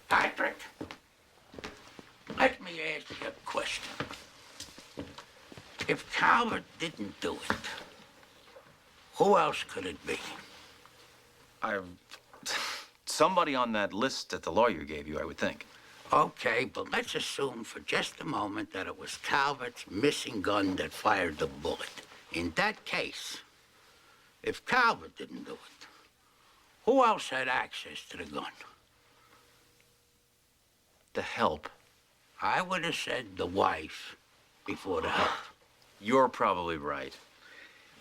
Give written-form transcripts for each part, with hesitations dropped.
Patrick, let me ask you a question. If Calvert didn't do it, who else could it be? Somebody on that list that the lawyer gave you, I would think. Okay, but let's assume for just a moment that it was Calvert's missing gun that fired the bullet. In that case, if Calvert didn't do it, who else had access to the gun? The help. I would have said the wife before the help. You're probably right.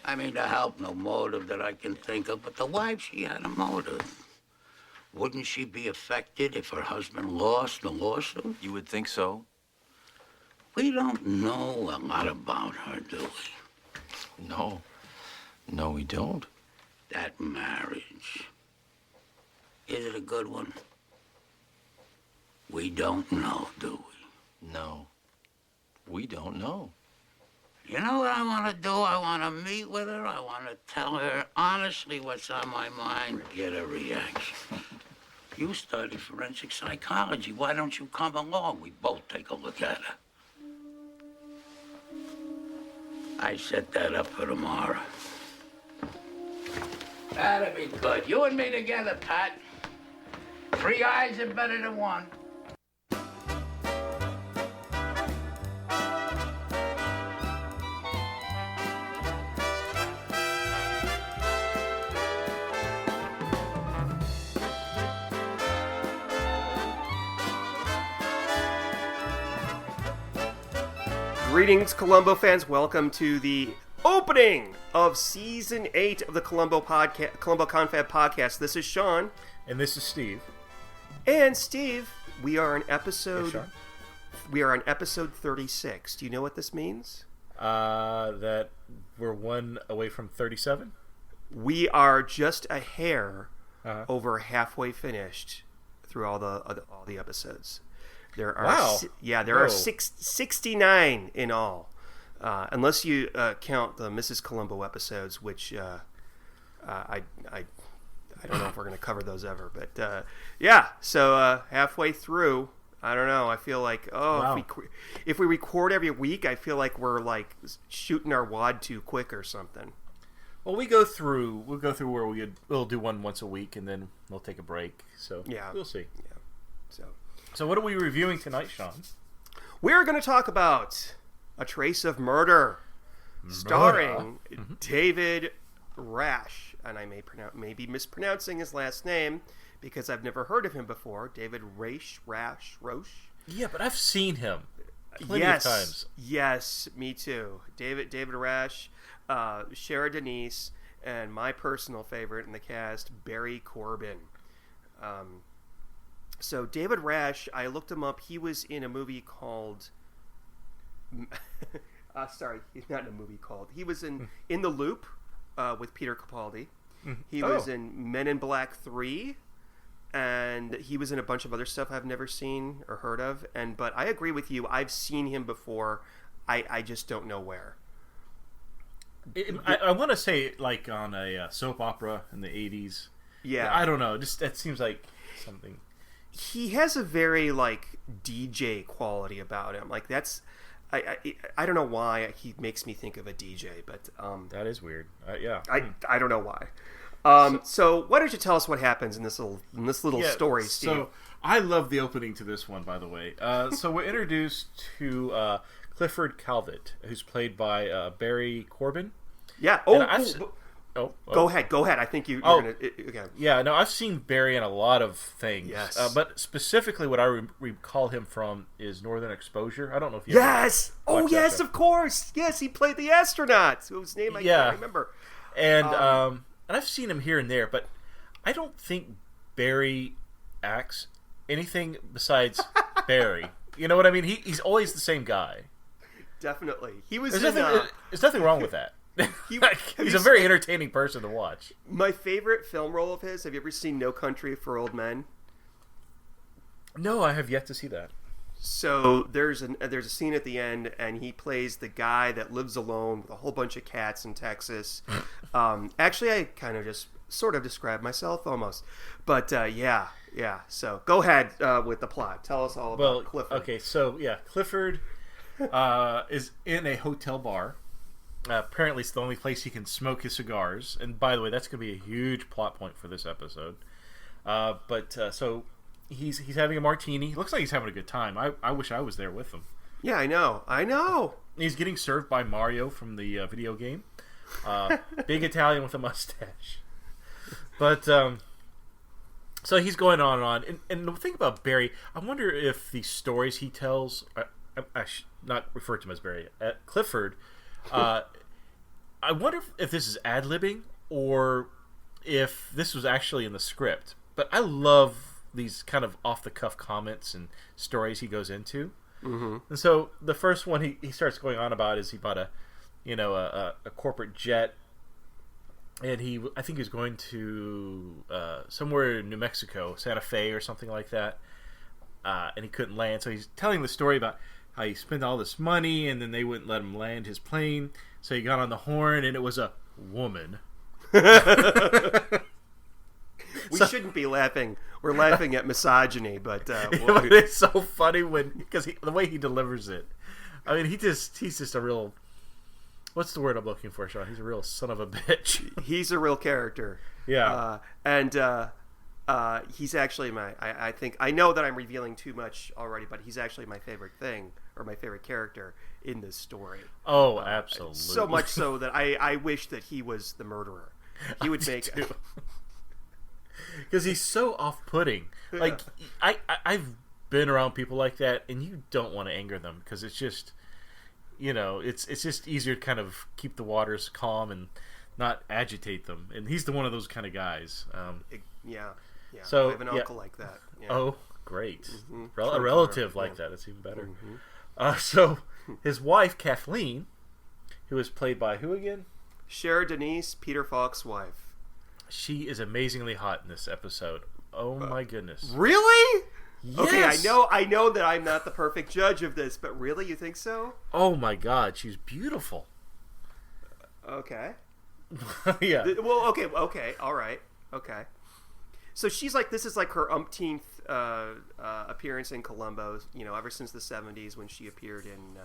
I mean, the help, no motive that I can think of, but the wife, she had a motive. Wouldn't she be affected if her husband lost the lawsuit? You would think so? We don't know a lot about her, do we? No. No, we don't. That marriage, is it a good one? We don't know, do we? No. We don't know. You know what I want to do? I want to meet with her. I want to tell her honestly what's on my mind, get a reaction. You study forensic psychology. Why don't you come along? We both take a look at her. I set that up for tomorrow. That'll be good. You and me together, Pat. 3 eyes are better than one. Greetings, Columbo fans. Welcome to the opening of Season 8 of the Columbo Confab podcast. This is Sean. And this is Steve. And Steve, we are on episode... Yes, Sean? We are on episode 36. Do you know what this means? That we're one away from 37? We are just a hair over halfway finished through all the episodes. There are there are 69 in all, unless you count the Mrs. Columbo episodes, which I don't know if we're going to cover those ever, but so halfway through. I don't know. I feel like if we record every week, I feel like we're like shooting our wad too quick or something. Well, we'll go through where we'll do one once a week, and then we'll take a break. So we'll see. Yeah. So what are we reviewing tonight, Sean? We're going to talk about A Trace of Murder, starring David Rasche, and I may be mispronouncing his last name because I've never heard of him before. David Roche. Yeah, but I've seen him plenty of times. Yes, me too. David Rasche, Shara Denise, and my personal favorite in the cast, Barry Corbin. So David Rasche, I looked him up. He was in a movie called... sorry, he's not in a movie called... He was in The Loop with Peter Capaldi. He was in Men in Black 3. And he was in a bunch of other stuff I've never seen or heard of. But I agree with you. I've seen him before. I just don't know where. I want to say like on a soap opera in the 80s. Yeah. I don't know. Just that seems like something... He has a very like DJ quality about him. Like that's, I don't know why he makes me think of a DJ, but that is weird. Yeah, I don't know why. So why don't you tell us what happens in this little story, Steve? So I love the opening to this one, by the way. So we're introduced to Clifford Calvert, who's played by Barry Corbin. Yeah. Go ahead. I think you're going to... Okay. Yeah, no, I've seen Barry in a lot of things. Yes. But specifically what I recall him from is Northern Exposure. I don't know if you Yes! Oh, yes, of course! Yes, he played the astronaut, whose name I can't remember. And I've seen him here and there, but I don't think Barry acts anything besides Barry. You know what I mean? He's always the same guy. Definitely. He was There's nothing wrong with that. He's a very entertaining person to watch. My favorite film role of his, have you ever seen No Country for Old Men? No, I have yet to see that. So there's a scene at the end, and he plays the guy that lives alone with a whole bunch of cats in Texas. Actually, I kind of just sort of describe myself almost. But yeah. So go ahead with the plot. Tell us all about Clifford. Okay, so Clifford is in a hotel bar. Apparently, it's the only place he can smoke his cigars. And by the way, that's going to be a huge plot point for this episode. So he's having a martini. Looks like he's having a good time. I wish I was there with him. Yeah, I know. He's getting served by Mario from the video game. Big Italian with a mustache. But so he's going on and on. And the thing about Barry, I wonder if the stories he tells, I should not refer to him as Barry, Clifford. I wonder if this is ad-libbing or if this was actually in the script. But I love these kind of off-the-cuff comments and stories he goes into. Mm-hmm. And so the first one he starts going on about is he bought a corporate jet, and I think he was going to somewhere in New Mexico, Santa Fe or something like that, and he couldn't land. So he's telling the story about how he spent all this money and then they wouldn't let him land his plane. So he got on the horn and it was a woman. We shouldn't be laughing. We're laughing at misogyny, but but it's so funny because the way he delivers it. I mean, he's just a real. What's the word I'm looking for, Sean? He's a real son of a bitch. He's a real character. Yeah, he's actually I think I know that I'm revealing too much already, but he's actually my favorite thing or my favorite character in this story. Oh, absolutely. So much so that I wish that he was the murderer. He would make. Because he's so off-putting. Yeah. Like I've been around people like that, and you don't want to anger them because it's just, it's just easier to kind of keep the waters calm and not agitate them. And he's one of those kind of guys. Yeah. So I have an uncle like that. Yeah. Oh, great! Mm-hmm. A relative like that. It's even better. Mm-hmm. So his wife Kathleen, who is played by who again? Cher Denise, Peter Falk's wife. She is amazingly hot in this episode. Oh my goodness! Really? Yes. Okay, I know that I'm not the perfect judge of this, but really, you think so? Oh my God, she's beautiful. Okay. Yeah. Well, okay, all right, okay. So this is like her umpteenth appearance in Columbo. Ever since the '70s when she appeared in,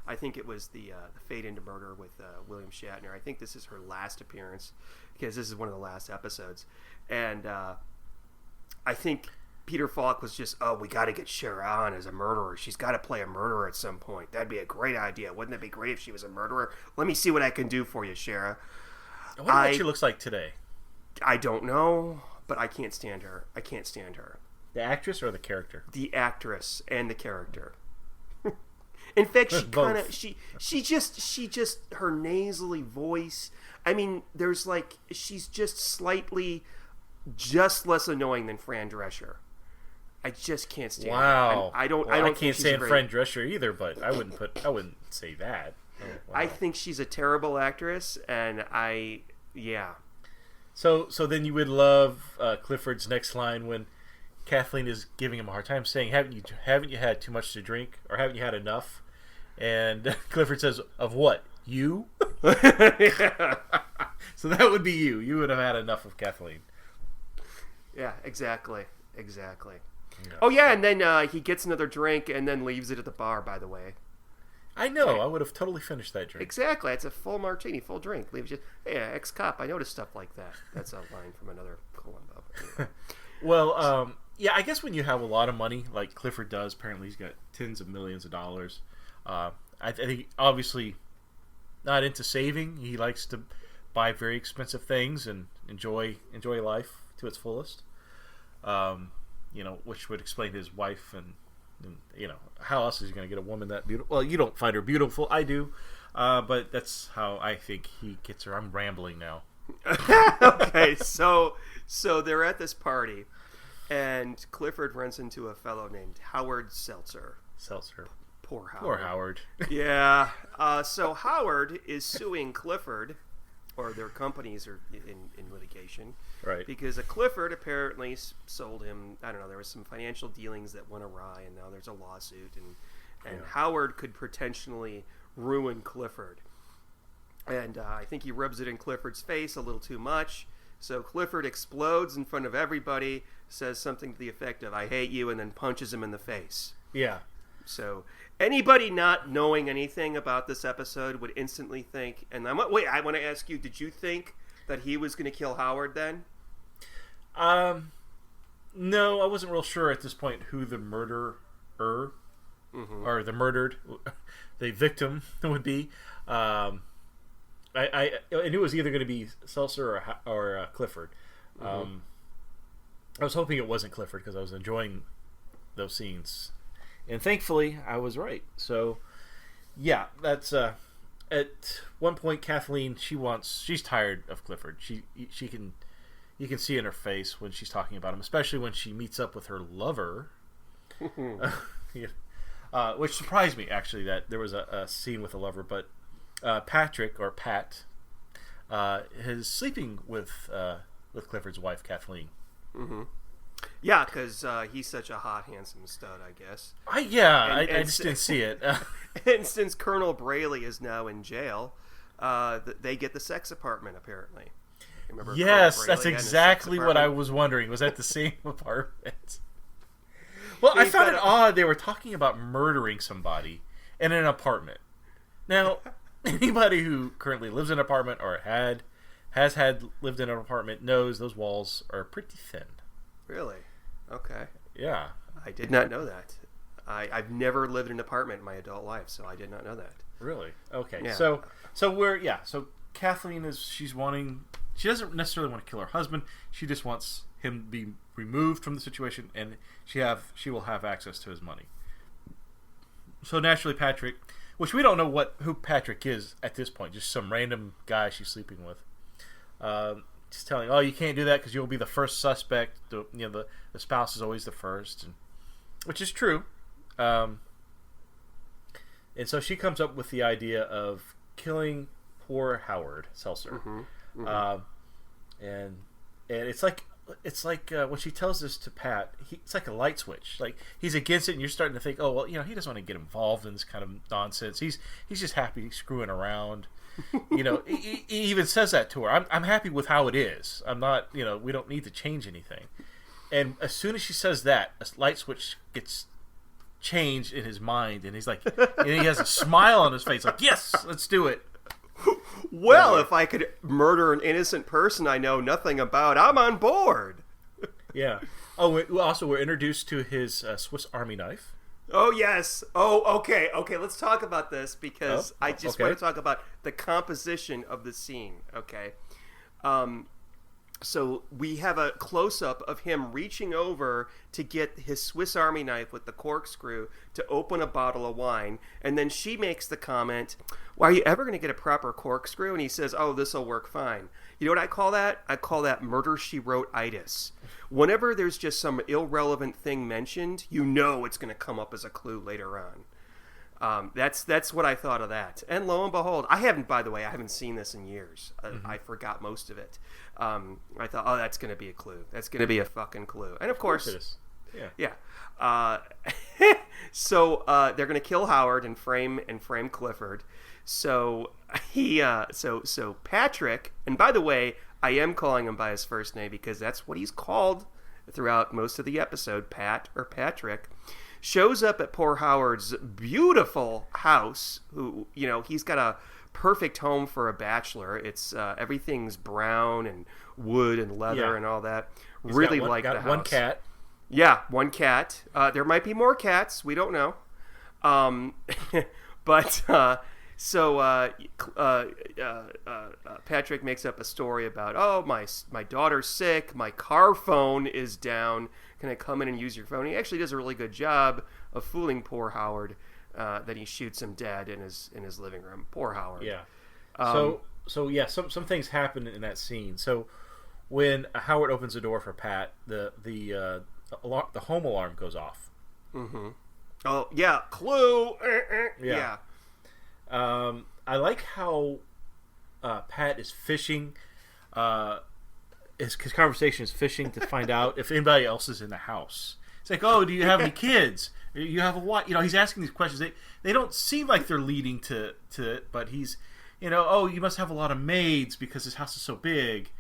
I think it was the Fade into Murder with William Shatner. I think this is her last appearance because this is one of the last episodes, and I think Peter Falk was just, we got to get Cher on as a murderer. She's got to play a murderer at some point. That'd be a great idea. Wouldn't that be great if she was a murderer? Let me see what I can do for you, Cher. I wonder what she looks like today. I don't know, but I can't stand her. The actress or the character? The actress and the character. In fact, she just her nasally voice. I mean, she's just slightly less annoying than Fran Drescher. I just can't stand her. Wow. I can't stand Fran Drescher either, but I wouldn't say that. Oh, wow. I think she's a terrible actress, and yeah. So then you would love Clifford's next line when Kathleen is giving him a hard time, saying, "Haven't you had too much to drink, or haven't you had enough?" And Clifford says, "Of what? You?" Yeah. So that would be you. You would have had enough of Kathleen. Yeah, exactly. Yeah. Oh yeah, and then he gets another drink and then leaves it at the bar. By the way, I know. I would have totally finished that drink. Exactly. It's a full martini, full drink. Leaves you. Hey, ex-cop. I noticed stuff like that. That's a line from another Columbo. Anyway. Well, yeah. I guess when you have a lot of money, like Clifford does, apparently he's got tens of millions of dollars. I think obviously not into saving. He likes to buy very expensive things and enjoy life to its fullest. Which would explain his wife and how else is he going to get a woman that beautiful? Well, you don't find her beautiful. I do. But that's how I think he gets her. I'm rambling now. Okay, so they're at this party, and Clifford runs into a fellow named Howard Seltzer. Poor Howard. Yeah. So Howard is suing Clifford, or their companies are in litigation. Right. Because Clifford apparently sold him, I don't know, there was some financial dealings that went awry, and now there's a lawsuit, and Howard could potentially ruin Clifford. And I think he rubs it in Clifford's face a little too much, So Clifford explodes in front of everybody, says something to the effect of "I hate you," and then punches him in the face. Yeah. So anybody not knowing anything about this episode would instantly think. And I want to ask you: did you think that he was going to kill Howard then? No, I wasn't real sure at this point who the murderer or the murdered, the victim would be. I knew it was either going to be Seltzer or Clifford. I was hoping it wasn't Clifford because I was enjoying those scenes, and thankfully I was right. So, yeah, that's at one point Kathleen she's tired of Clifford. You can see in her face when she's talking about him, especially when she meets up with her lover. Which surprised me, actually, that there was a scene with a lover. But Patrick, or Pat, is sleeping with Clifford's wife, Kathleen. Mm-hmm. Yeah, because he's such a hot, handsome stud, I guess. I just didn't see it. And since Colonel Braley is now in jail, they get the sex apartment, apparently. Remember, yes, that's exactly what I was wondering. Was that the same apartment? Well, I found it odd they were talking about murdering somebody in an apartment. Now, anybody who currently lives in an apartment or has lived in an apartment knows those walls are pretty thin. Really? Okay. Yeah. I did not know that. I've never lived in an apartment in my adult life, so I did not know that. Really? Okay. Yeah. So Kathleen she doesn't necessarily want to kill her husband. She just wants him to be removed from the situation, and she will have access to his money. So naturally, Patrick, which we don't know who Patrick is at this point, just some random guy she's sleeping with, just telling, "Oh, you can't do that because you'll be the first suspect." The spouse is always the first, which is true. And so she comes up with the idea of killing poor Howard Seltzer. And it's like when she tells this to Pat, it's like a light switch. Like, he's against it, and you're starting to think, oh well, he doesn't want to get involved in this kind of nonsense. He's just happy screwing around. He even says that to her. I'm happy with how it is. I'm not. We don't need to change anything. And as soon as she says that, a light switch gets changed in his mind, and he's like, and he has a smile on his face, like, yes, let's do it. Well, if I could murder an innocent person I know nothing about, I'm on board. Yeah. Oh, we're introduced to his Swiss Army knife. Oh, yes. Oh, okay. Okay, let's talk about this because I just want to talk about the composition of the scene, okay? So we have a close-up of him reaching over to get his Swiss Army knife with the corkscrew to open a bottle of wine, and then she makes the comment, "Well, are you ever going to get a proper corkscrew?" And he says, "Oh, this will work fine." You know what I call that? I call that murder she wrote-itis. Whenever there's just some irrelevant thing mentioned, it's going to come up as a clue later on. That's what I thought of that. And lo and behold, I haven't seen this in years. I forgot most of it. I thought, oh, that's going to be a clue. That's going to be a fucking clue. And of course it is. Yeah. So they're going to kill Howard and frame Clifford. So so Patrick, and by the way, I am calling him by his first name because that's what he's called throughout most of the episode, Pat or Patrick, shows up at poor Howard's beautiful house. He's got a perfect home for a bachelor. It's everything's brown and wood and leather and all that. He's really like the house. One cat. Yeah, one cat. There might be more cats. We don't know. But Patrick makes up a story about, oh, my daughter's sick. My car phone is down. Can I come in and use your phone? He actually does a really good job of fooling poor Howard. That he shoots him dead in his living room. Poor Howard. Yeah. Some things happen in that scene. So when Howard opens the door for Pat, the home alarm goes off. Mm-hmm. Oh yeah, clue. Yeah. I like how Pat is fishing. His conversation is fishing to find out if anybody else is in the house. It's like, oh, do you have any kids? You have a wife? He's asking these questions. They don't seem like they're leading to it, but he's, oh, you must have a lot of maids because this house is so big.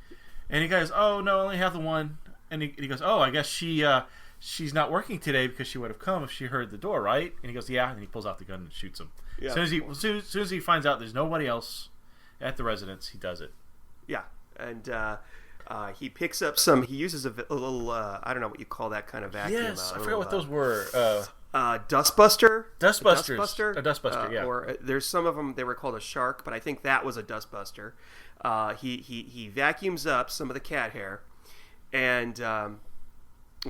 And he goes, "Oh no, I only have the one." And he goes, "Oh, I guess she's not working today because she would have come if she heard the door, right?" And he goes, "Yeah." And he pulls out the gun and shoots him. Yeah. As soon as he finds out there's nobody else at the residence, he does it. Yeah, and he picks up some. He uses a little. I don't know what you call that kind of vacuum. Yes, I forgot what those were. Dustbuster. Dustbuster. A dustbuster. Yeah. Or there's some of them. They were called a shark, but I think that was a dustbuster. He vacuums up some of the cat hair, and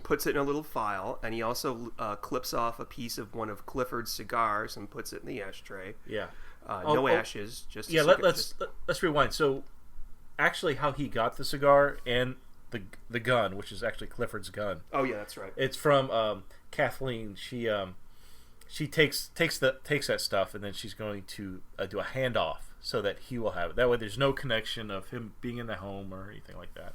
puts it in a little file. And he also clips off a piece of one of Clifford's cigars and puts it in the ashtray. Yeah. No ashes. Just yeah. Let's rewind. So, actually, how he got the cigar and the gun, which is actually Clifford's gun. Oh yeah, that's right. It's from Kathleen. She takes that stuff, and then she's going to do a handoff so that he will have it. That way, there's no connection of him being in the home or anything like that.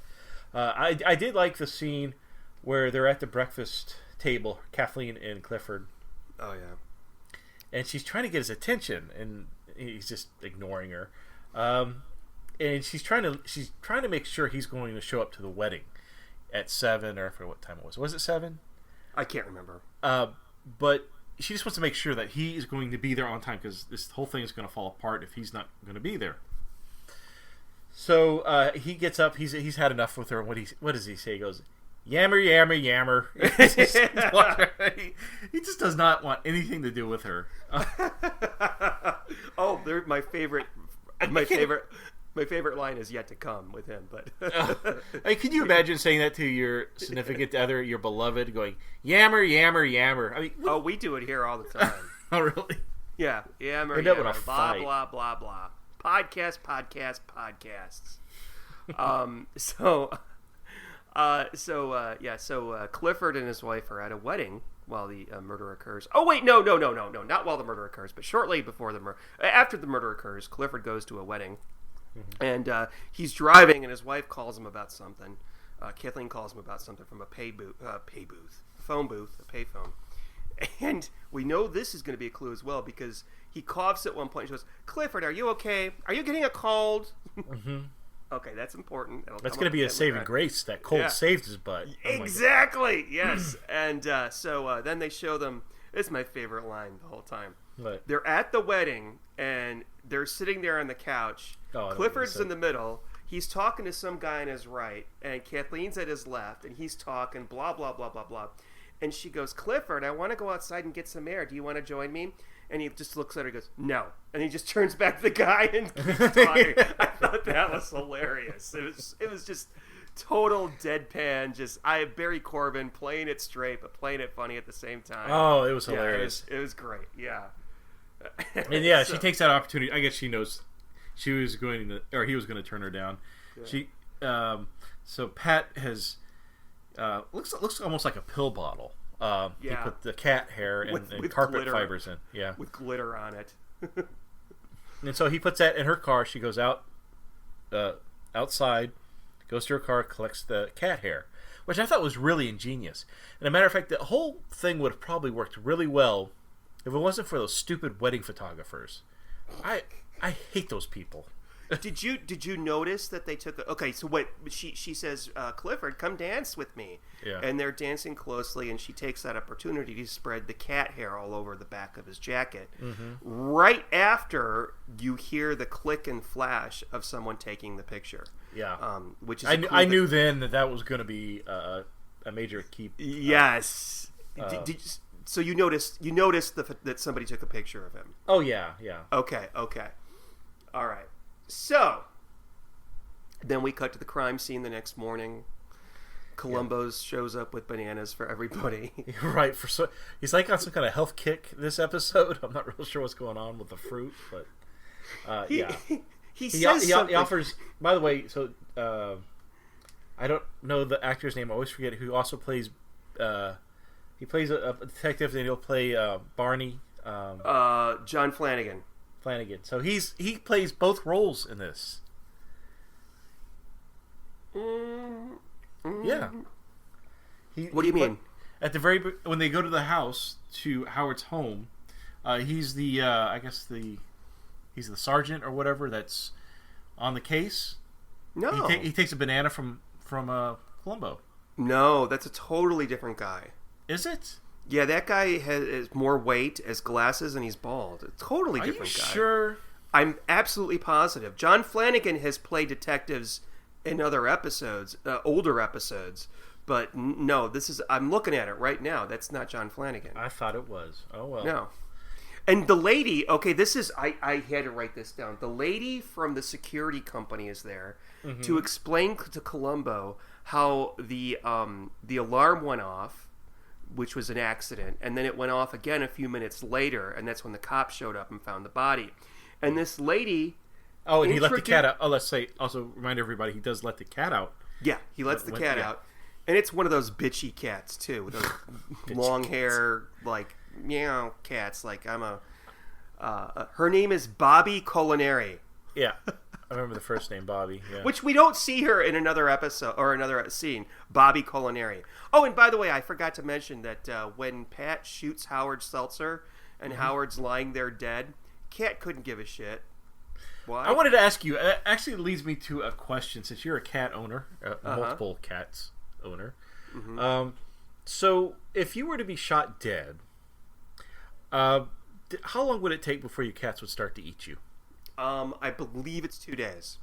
I did like the scene where they're at the breakfast table, Kathleen and Clifford. Oh yeah. And she's trying to get his attention, and he's just ignoring her. And she's trying to make sure he's going to show up to the wedding at 7, or I forget what time it was. Was it 7? I can't remember. But she just wants to make sure that he is going to be there on time, because this whole thing is going to fall apart if he's not going to be there. So he gets up. He's had enough with her. What does he say? He goes, "Yammer, yammer, yammer." He just does not want anything to do with her. Oh, they're my favorite. My favorite line is yet to come with him. But can you imagine saying that to your significant other, your beloved, going "Yammer, yammer, yammer"? I mean, oh, we do it here all the time. Oh, really? Yeah, yammer, yammer, blah fight. blah blah blah. Podcasts. So Clifford and his wife are at a wedding while the murder occurs. Oh wait, no, not while the murder occurs, but shortly before after the murder occurs, Clifford goes to a wedding, and he's driving, and his wife calls him about something. Kathleen calls him about something from a phone booth, a payphone, and we know this is going to be a clue as well because he coughs at one point. And she goes, "Clifford, are you okay? Are you getting a cold?" Mm-hmm. Okay, that's important. That's going to be a saving grace. That cold saved his butt. Exactly. Yes. And so then they show them. It's my favorite line the whole time. What? They're at the wedding and they're sitting there on the couch. Clifford's in the middle. He's talking to some guy on his right, and Kathleen's at his left, and he's talking blah blah blah blah blah. And she goes, "Clifford, I want to go outside and get some air. Do you want to join me?" And he just looks at her and goes, "No." And he just turns back to the guy and keeps talking. I thought that was hilarious. It was just total deadpan. Just Barry Corbin playing it straight but playing it funny at the same time. Oh, it was hilarious. It was great. Yeah. And yeah, she takes that opportunity. I guess she knows he was going to turn her down. Yeah. So Pat has looks almost like a pill bottle. He put the cat hair and carpet glitter, fibers in. Yeah. With glitter on it. And so he puts that in her car. She goes outside, goes to her car, collects the cat hair, which I thought was really ingenious. And a matter of fact, the whole thing would have probably worked really well if it wasn't for those stupid wedding photographers. I hate those people. Did you notice that they took so what she says, "Clifford, come dance with me." Yeah. And they're dancing closely, and she takes that opportunity to spread the cat hair all over the back of his jacket. Mm-hmm. Right after you hear the click and flash of someone taking the picture. Yeah. Which is I knew then that was going to be a major key. Yes. So you noticed that somebody took a picture of him. Oh yeah. Okay. All right. So, then we cut to the crime scene the next morning. Columbo shows up with bananas for everybody. Right. He's like on some kind of health kick this episode. I'm not real sure what's going on with the fruit, but he says something. He offers. By the way, so I don't know the actor's name. I always forget who also plays. He plays a detective, and he'll play Barney. John Flanagan. So he plays both roles in this. Yeah. What do you mean? At the when they go to the house, to Howard's home, he's the he's the sergeant or whatever that's on the case. No. He takes a banana from Columbo. No, that's a totally different guy. Is it? Yeah, that guy has more weight, has glasses, and he's bald. A totally different guy. Are you sure? I'm absolutely positive. John Flanagan has played detectives in other episodes, older episodes. But no, I'm looking at it right now. That's not John Flanagan. I thought it was. Oh, well. No. And the lady, okay, I had to write this down. The lady from the security company is there to explain to Columbo how the alarm went off, which was an accident, and then it went off again a few minutes later, and that's when the cops showed up and found the body. And this lady... Oh, and he let the cat out. Oh, let's say, also remind everybody, he does let the cat out. Yeah, he lets the cat out. And it's one of those bitchy cats, too, with those long hair, like, meow cats. Like, her name is Bobby Culinary. Yeah. I remember the first name, Bobby. Yeah. Which we don't see her in another episode or another scene. Bobby Culinary. Oh, and by the way, I forgot to mention that when Pat shoots Howard Seltzer and Howard's lying there dead, Cat couldn't give a shit. Why? I wanted to ask you, it actually leads me to a question, since you're a cat owner, multiple cats owner. So, if you were to be shot dead, how long would it take before your cats would start to eat you? I believe it's 2 days.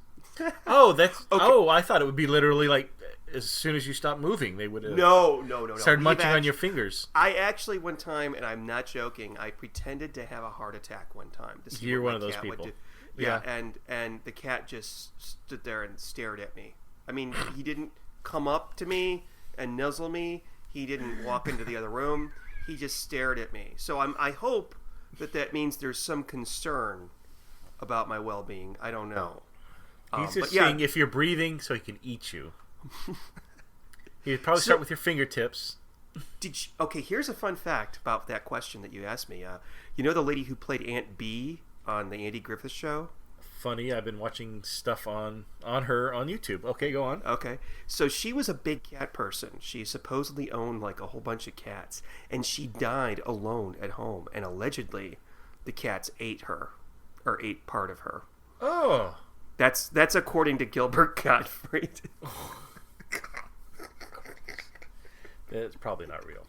Oh, that's okay. Oh, I thought it would be literally like as soon as you stop moving, they would no. Start munching on your fingers. I actually one time, and I'm not joking, I pretended to have a heart attack one time. To see You're what one my of those cat would people. do. Yeah, and the cat just stood there and stared at me. I mean, he didn't come up to me and nuzzle me. He didn't walk into the other room. He just stared at me. So I hope that means there's some concern about my well-being. I don't know. He's just saying if you're breathing so he can eat you. He'd probably start with your fingertips. Okay, here's a fun fact about that question that you asked me. You know the lady who played Aunt Bee on the Andy Griffith Show? Funny, I've been watching stuff on her on YouTube. Okay, go on. Okay, so she was a big cat person. She supposedly owned like a whole bunch of cats, and she died alone at home, and allegedly the cats ate her, or ate part of her. Oh. That's according to Gilbert Gottfried. It's probably not real.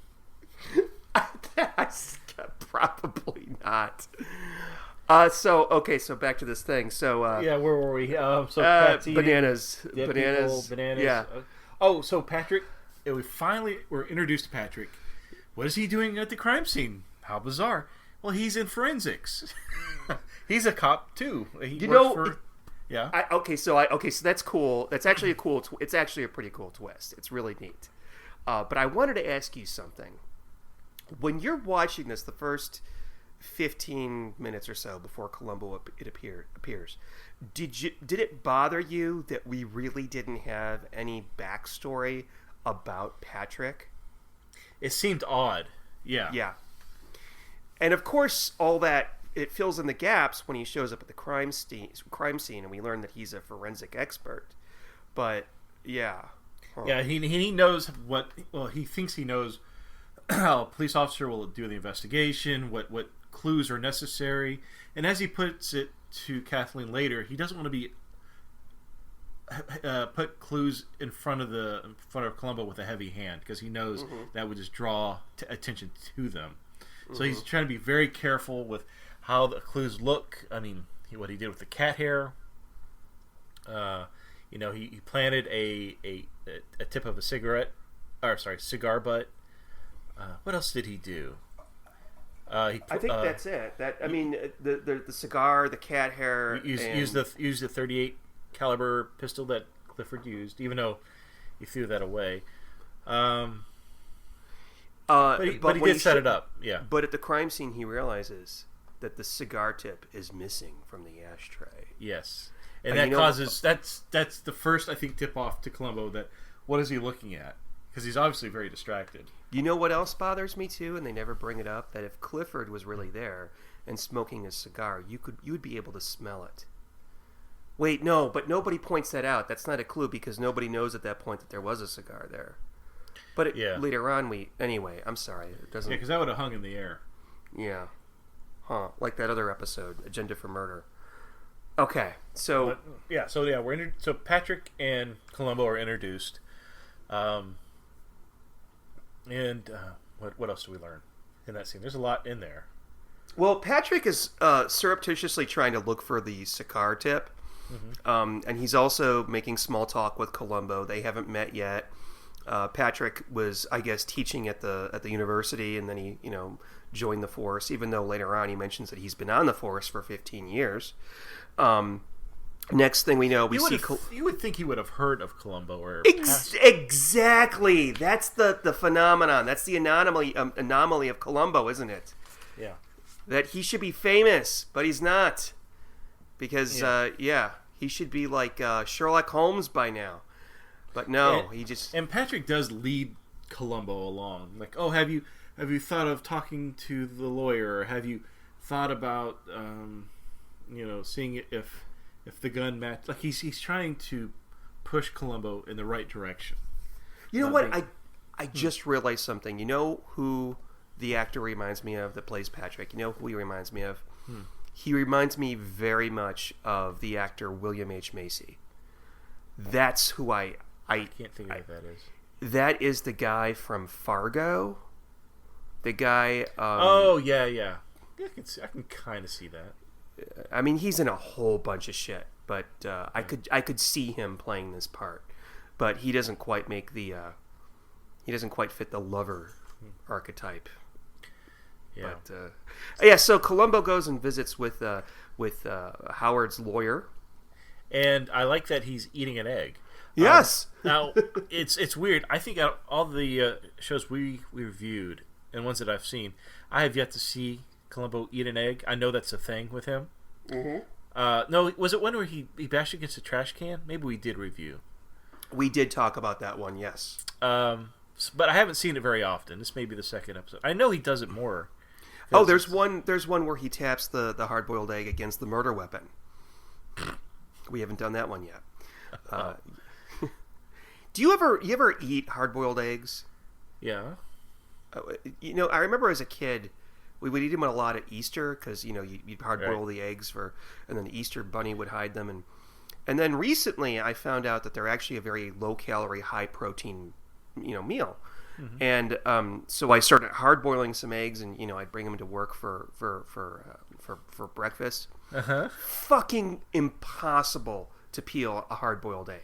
Probably not. So back to this thing. So yeah, where were we? Cats eating, bananas. Bananas. Yeah. So Patrick, we finally were introduced to Patrick. What is he doing at the crime scene? How bizarre. Well, he's in forensics. He's a cop too. Yeah. So that's cool. That's actually it's actually a pretty cool twist. It's really neat. But I wanted to ask you something. When you're watching this, the first 15 minutes or so before Columbo appears, did it bother you that we really didn't have any backstory about Patrick? It seemed odd. Yeah. Yeah. And of course, all that it fills in the gaps when he shows up at the crime scene, and we learn that he's a forensic expert. But yeah. Yeah, he knows he thinks he knows how a police officer will do the investigation, what clues are necessary, and as he puts it to Kathleen later, he doesn't want to be put clues in front of Columbo with a heavy hand, because he knows that would just draw attention to them. So he's trying to be very careful with how the clues look. I mean, what he did with the cat hair. He planted a tip of a cigar butt. What else did he do? I think that's it. The cigar, the cat hair. Used the 38 caliber pistol that Clifford used, even though he threw that away. But he did set it up. Yeah. But at the crime scene, he realizes that the cigar tip is missing from the ashtray. Yes. And that causes that's the first, I think, tip off to Columbo that what is he looking at? Because he's obviously very distracted. You know what else bothers me too, and they never bring it up, that if Clifford was really there and smoking a cigar, you would be able to smell it. Wait, no, but nobody points that out. That's not a clue, because nobody knows at that point that there was a cigar there. But later on, anyway, I'm sorry, it doesn't. Yeah, because that would have hung in the air. Yeah, like that other episode, Agenda for Murder. Okay, so so Patrick and Columbo are introduced, and what else do we learn in that scene? There's a lot in there. Well, Patrick is surreptitiously trying to look for the cigar tip, and he's also making small talk with Columbo. They haven't met yet. Patrick was, I guess, teaching at the university, and then he, joined the force. Even though later on he mentions that he's been on the force for 15 years. Next thing we know, you would think he would have heard of Columbo or exactly. That's the phenomenon. That's the anomaly of Columbo, isn't it? Yeah. That he should be famous, but he's not, because he should be like Sherlock Holmes by now. But no, he just... And Patrick does lead Columbo along. Like, oh, have you thought of talking to the lawyer? Or have you thought about, seeing if the gun match... Like, he's trying to push Columbo in the right direction. You know what? I just realized something. You know who the actor reminds me of that plays Patrick? You know who he reminds me of? He reminds me very much of the actor William H. Macy. That's who I can't think of what that is. That is the guy from Fargo. The guy. Yeah. I can kind of see that. I mean, he's in a whole bunch of shit, but I could see him playing this part, but he doesn't quite make the. He doesn't quite fit the lover archetype. Yeah. But so Columbo goes and visits with Howard's lawyer, and I like that he's eating an egg. Yes. Now it's weird. I think out of all the shows we reviewed and ones that I've seen, I have yet to see Columbo eat an egg. I know that's a thing with him. Mm-hmm. No, was it one where he bashed against a trash can? Maybe we did review. We did talk about that one, yes. But I haven't seen it very often. This may be the second episode. I know he does it more. Oh, there's one where he taps the hard-boiled egg against the murder weapon. We haven't done that one yet. Do you ever eat hard-boiled eggs? Yeah. I remember as a kid, we would eat them a lot at Easter because you'd hard-boil the eggs and then the Easter bunny would hide them, and then recently I found out that they're actually a very low-calorie, high-protein, meal, and so I started hard-boiling some eggs, and I'd bring them to work for breakfast. Fucking impossible to peel a hard-boiled egg.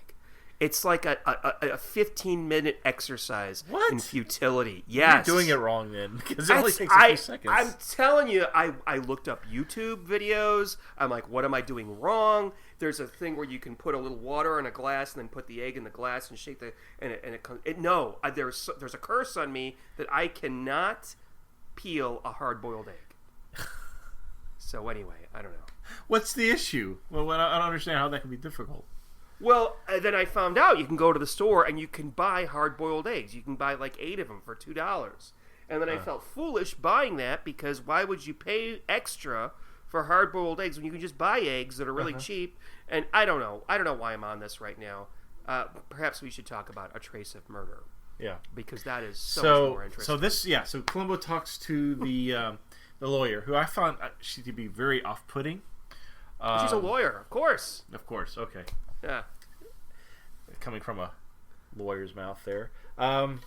It's like a 15-minute exercise in futility. Yes. You're doing it wrong then, because it only takes a few seconds. I'm telling you, I looked up YouTube videos. I'm like, what am I doing wrong? There's a thing where you can put a little water in a glass and then put the egg in the glass and shake there's a curse on me that I cannot peel a hard-boiled egg. So anyway, I don't know. What's the issue? Well, I don't understand how that can be difficult. Well, then I found out you can go to the store and you can buy hard-boiled eggs. You can buy like 8 of them for $2. And then I felt foolish buying that because why would you pay extra for hard-boiled eggs when you can just buy eggs that are really cheap? And I don't know. I don't know why I'm on this right now. Perhaps we should talk about A Trace of Murder. Yeah. Because that is so much more interesting. So Columbo talks to the lawyer, who I found she to be very off-putting. She's a lawyer, of course. Of course, okay. Yeah. Coming from a lawyer's mouth there. Oh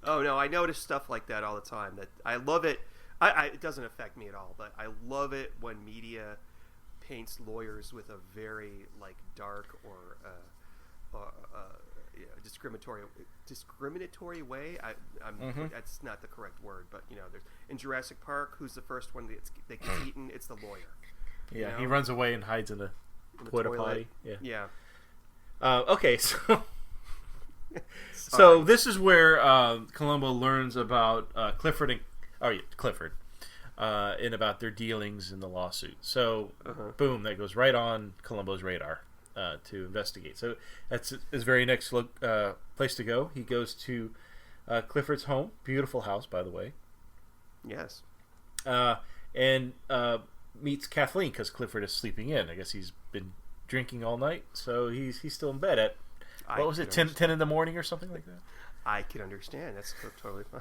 no, I notice stuff like that all the time. That I love it. It doesn't affect me at all, but I love it when media paints lawyers with a very dark or discriminatory way. That's not the correct word, but there's in Jurassic Park. Who's the first one that gets eaten? It's the lawyer. Yeah, he runs away and hides in the porta potty. Yeah. Okay, so this is where Columbo learns about Clifford and about their dealings in the lawsuit. So, boom, that goes right on Columbo's radar to investigate. So that's his very next place to go. He goes to Clifford's home, beautiful house, by the way. Yes. And meets Kathleen because Clifford is sleeping in. I guess he's been drinking all night, so he's still in bed at 10 in the morning or something like that. I can understand. That's totally fine.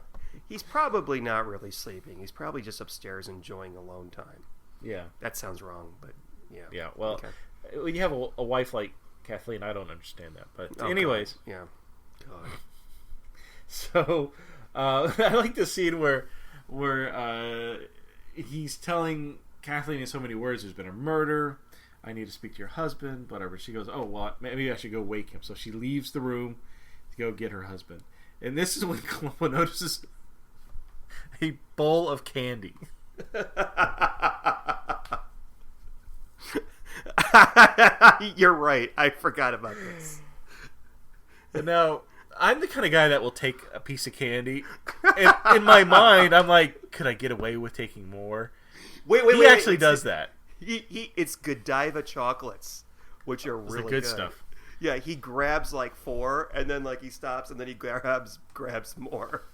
He's probably not really sleeping. He's probably just upstairs enjoying alone time. Yeah, that sounds wrong, but yeah. Yeah, well, when you have a wife like Kathleen, I don't understand that. But Oh, anyways, God. Yeah. God. so I like the scene where he's telling Kathleen in so many words, "There's been a murder. I need to speak to your husband." Whatever. She goes, "Oh, well, maybe I should go wake him." So she leaves the room to go get her husband. And this is when Columbo notices a bowl of candy. You're right. I forgot about this. And now, I'm the kind of guy that will take a piece of candy. And in my mind, I'm like, could I get away with taking more? Wait. He actually does that. It's Godiva chocolates, which are It's really the good stuff. Yeah, he grabs like 4, and then like he stops, and then he grabs more.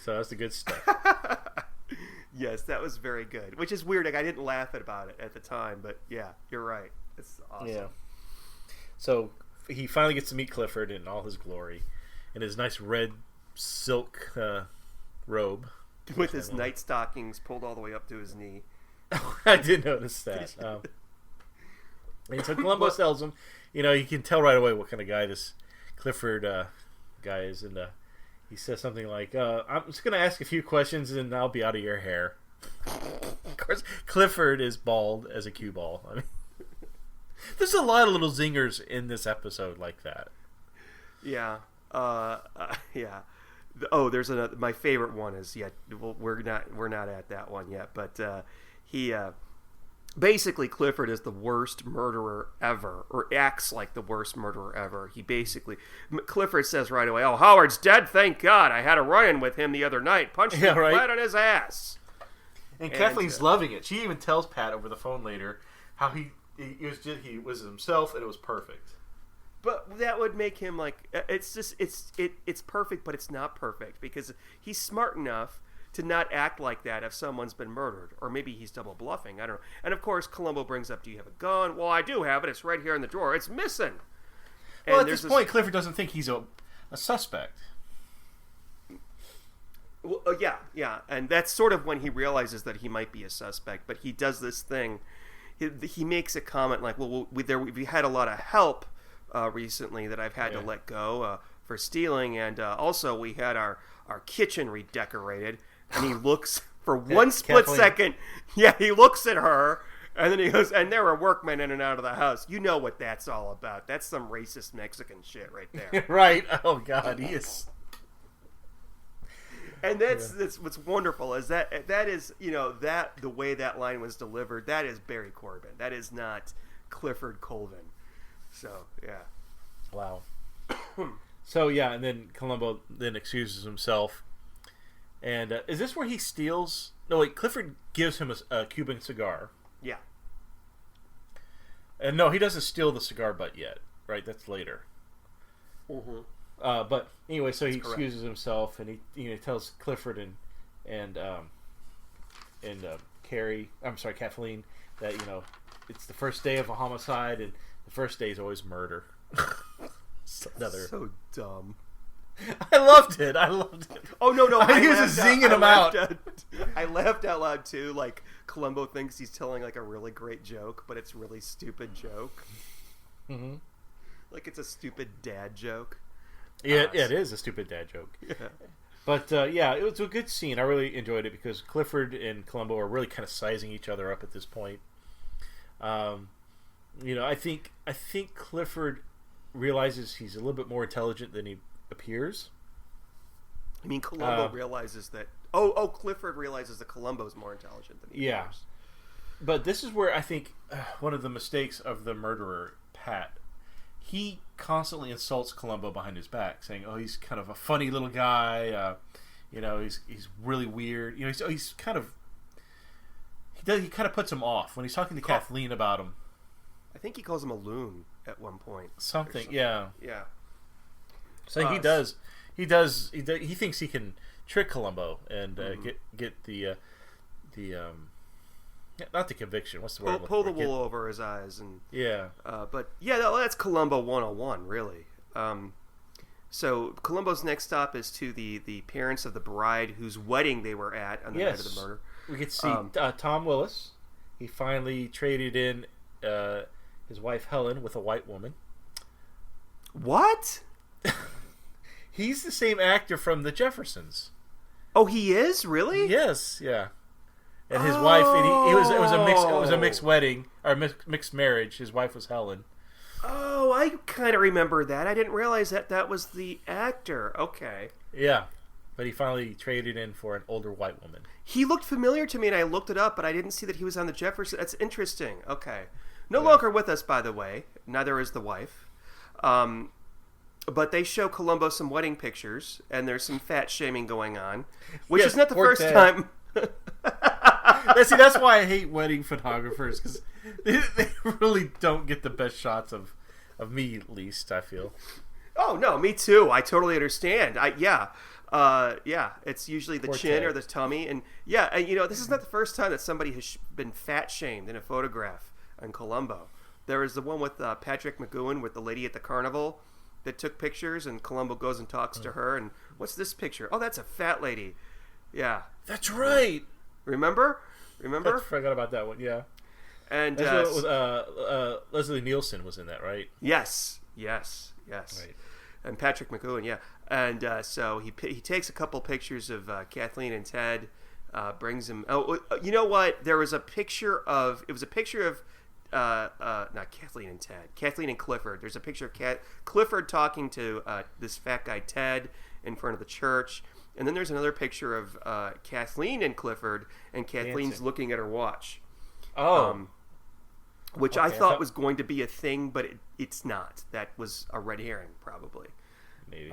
So that's the good stuff. Yes, that was very good. Which is weird. Like I didn't laugh about it at the time, but yeah, you're right. It's awesome. Yeah. So he finally gets to meet Clifford in all his glory, in his nice red silk robe, With his night stockings pulled all the way up to his knee. I did notice that. And so Columbo tells him, you can tell right away what kind of guy this Clifford guy is, and he says something like, "I'm just going to ask a few questions, and I'll be out of your hair." Of course, Clifford is bald as a cue ball. I mean, there's a lot of little zingers in this episode like that. Yeah. Yeah. Oh, there's another. My favorite one is we're not at that one yet, but he basically Clifford is the worst murderer ever, or acts like the worst murderer ever. Clifford says right away, "Oh, Howard's dead, thank God. I had a run-in with him the other night, punched him flat on his ass." And Kathleen's loving it. She even tells Pat over the phone later how he was himself and it was perfect. But that would make him like it's perfect, but it's not perfect because he's smart enough to not act like that if someone's been murdered, or maybe he's double bluffing. I don't know. And of course, Columbo brings up, "Do you have a gun?" "Well, I do have it. It's right here in the drawer. It's missing." Well, at this point, Clifford doesn't think he's a suspect. Well, yeah, and that's sort of when he realizes that he might be a suspect. But he does this thing. He makes a comment like, "Well, we had a lot of help recently that I've had to let go for stealing, and also we had our kitchen redecorated." And he looks for one split second. Yeah, he looks at her, and then he goes, "And there were workmen in and out of the house." You know what that's all about. That's some racist Mexican shit right there. Right. Oh, God, he is. And that's what's wonderful is that is, that the way that line was delivered, that is Barry Corbin. That is not Clifford Colvin. So, yeah. Wow. So, yeah, and then Columbo then excuses himself. And is this where he steals? No, wait, Clifford gives him a Cuban cigar. Yeah. And no, he doesn't steal the cigar butt yet, right? That's later. Mm-hmm. But anyway, so he That's correct. excuses himself, and he tells Clifford and Kathleen that it's the first day of a homicide, and the first day is always murder. So dumb. I loved it. Oh no! He was zinging him out. I laughed out loud too. Like Columbo thinks he's telling like a really great joke, but it's a really stupid joke. Mm-hmm. Like it's a stupid dad joke. Yeah, it is a stupid dad joke. Yeah. But yeah, it was a good scene. I really enjoyed it because Clifford and Columbo are really kind of sizing each other up at this point. I think Clifford realizes he's a little bit more intelligent than he appears. I mean, Columbo realizes that. Clifford realizes that Columbo's more intelligent than he appears. But this is where I think one of the mistakes of the murderer, Pat. He constantly insults Columbo behind his back, saying, "Oh, he's kind of a funny little guy. He's really weird. He's kind of he kind of puts him off when he's talking to Kathleen about him. I think he calls him a loon at one point. Something. Yeah. Yeah. So he thinks he can trick Columbo and get the not the conviction. What's the word? Pull the wool over his eyes and but that's Columbo 101 really. So Columbo's next stop is to the parents of the bride whose wedding they were at on the night of the murder. We get to see Tom Willis he finally traded in his wife Helen with a white woman. What? He's the same actor from The Jeffersons. Oh, he is? Really? Yes, yeah. And his wife, and it was a mixed wedding or mixed marriage. His wife was Helen. Oh, I kind of remember that. I didn't realize that was the actor. Okay. Yeah, but he finally traded in for an older white woman. He looked familiar to me, and I looked it up, but I didn't see that he was on the Jefferson. That's interesting. Okay. No longer with us, by the way. Neither is the wife. But they show Columbo some wedding pictures, and there's some fat shaming going on, which is not the first time. See, that's why I hate wedding photographers, because they really don't get the best shots of me, at least, I feel. Oh, no, me too. I totally understand. It's usually the chin or the tummy. And this is not the first time that somebody has been fat shamed in a photograph on Columbo. There was the one with Patrick McGowan with the lady at the carnival that took pictures, and Columbo goes and talks to her. And what's this picture? Oh, that's a fat lady. Yeah. That's right. Remember? I forgot about that one, yeah. And that's Leslie Nielsen was in that, right? Yes. Right. And Patrick McGowan, yeah. And so he takes a couple pictures of Kathleen and Ted, brings them. Oh, you know what? There was a picture of. It was a picture of not Kathleen and Ted. Kathleen and Clifford. There's a picture of Clifford talking to this fat guy Ted in front of the church. And then there's another picture of Kathleen and Clifford, and Kathleen's dancing. looking at her watch. Oh. Which I thought was going to be a thing, but it's not. That was a red herring, probably. Maybe.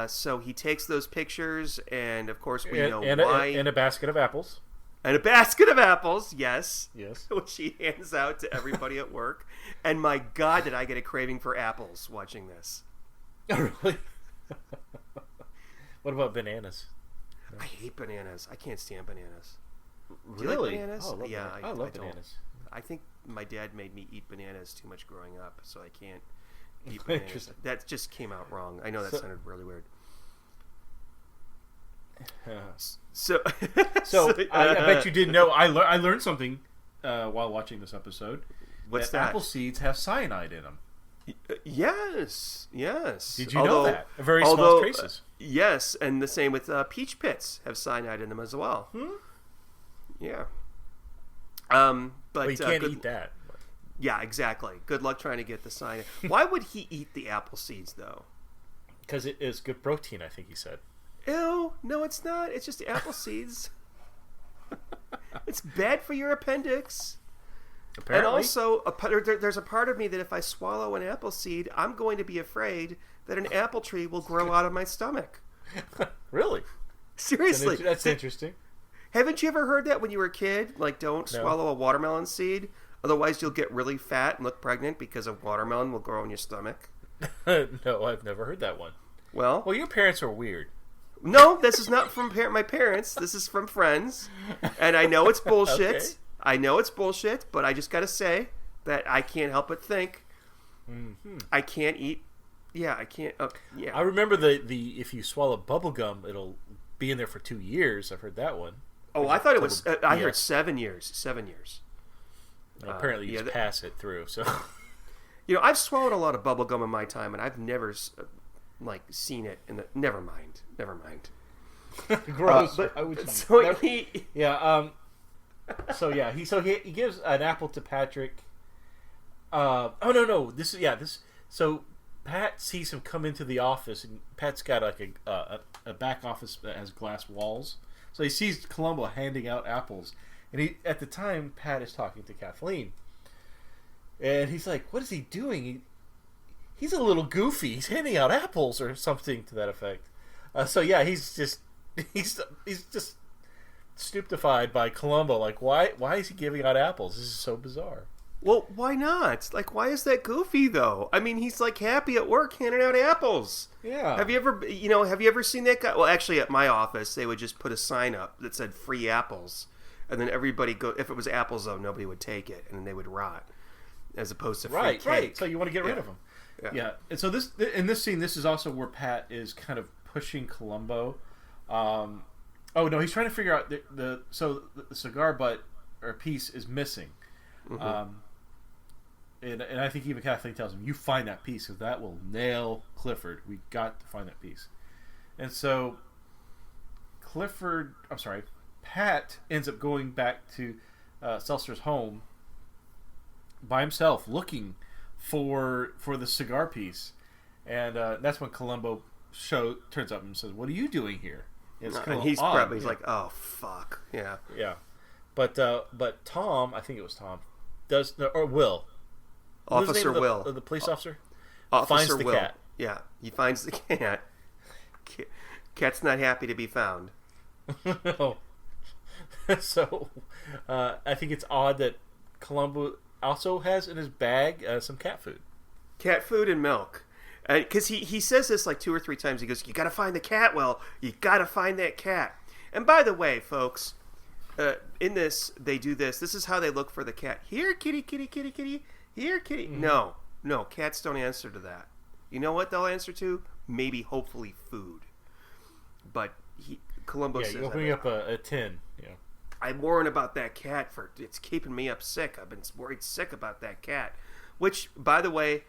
So he takes those pictures, and of course we know why. And a basket of apples. And a basket of apples, yes. Yes. Which he hands out to everybody at work. And my God, did I get a craving for apples watching this. Oh, really? What about bananas? I hate bananas. I can't stand bananas. Really? Do you like bananas? Oh, I love don't. bananas. I think my dad made me eat bananas too much growing up, so I can't eat bananas. That just came out wrong. I know that sounded really weird. So I bet you didn't know. I learned something while watching this episode. What's that? Apple seeds have cyanide in them. Yes. Did you know that? Very small traces. Yes, and the same with peach pits have cyanide in them as well. Yeah. But you can't eat that. Yeah, exactly. Good luck trying to get the cyanide. Why would he eat the apple seeds, though? Because it is good protein, I think he said. Ew, no, it's not. It's just apple seeds. It's bad for your appendix. Apparently. And also, there's a part of me that if I swallow an apple seed, I'm going to be afraid that an apple tree will grow out of my stomach. Really? Seriously. That's interesting. Haven't you ever heard that when you were a kid? Like, don't swallow a watermelon seed, otherwise you'll get really fat and look pregnant because a watermelon will grow in your stomach. No, I've never heard that one. Well, your parents are weird. No, this is not from my parents. This is from friends. And I know it's bullshit. Okay. I know it's bullshit, but I just got to say that I can't help but think I can't eat. Yeah, I can't. Yeah. I remember the if you swallow bubble gum, it'll be in there for 2 years. I've heard that one. Oh, I thought it was. I heard 7 years. 7 years. Apparently, you just pass it through. So, I've swallowed a lot of bubble gum in my time, and I've never seen it. Never mind. Gross. He gives an apple to Patrick. So Pat sees him come into the office, and Pat's got like a back office that has glass walls. So he sees Columbo handing out apples, and at the time Pat is talking to Kathleen, and he's like, "What is he doing? He's a little goofy. He's handing out apples or something to that effect." He's just stupefied by Columbo. Like, why is he giving out apples? This is so bizarre. Well, why not? Like, why is that goofy though? I mean, he's like happy at work handing out apples. Yeah. Have you ever seen that guy? Well, actually, at my office, they would just put a sign up that said "free apples," and then everybody if it was apples though, nobody would take it, and they would rot, as opposed to free cake. Right. So you want to get rid of them. Yeah. And so in this scene, this is also where Pat is kind of pushing Columbo. Oh no, he's trying to figure out the cigar butt or piece is missing, and I think even Kathleen tells him, "You find that piece because that will nail Clifford. We got to find that piece." And so Pat ends up going back to Seltzer's home by himself, looking for the cigar piece, and that's when Columbo turns up and says, "What are you doing here?" And he's probably like, "Oh fuck, yeah." But Tom, I think it was Tom, Will, Officer Will, the police officer, finds the Will. Cat. Yeah, he finds the cat. Cat's not happy to be found. So I think it's odd that Columbo also has in his bag some cat food and milk. Because he says this like 2 or 3 times. He goes, "You got to find the cat, Will. You got to find that cat." And by the way, folks, in this, they do this. This is how they look for the cat. Here, kitty, kitty, kitty, kitty. Here, kitty. Mm-hmm. No, cats don't answer to that. You know what they'll answer to? Maybe, hopefully, food. But Columbo says... Yeah, you're opening up a tin. Yeah. I'm worrying about that cat. It's keeping me up sick. I've been worried sick about that cat. Which, by the way...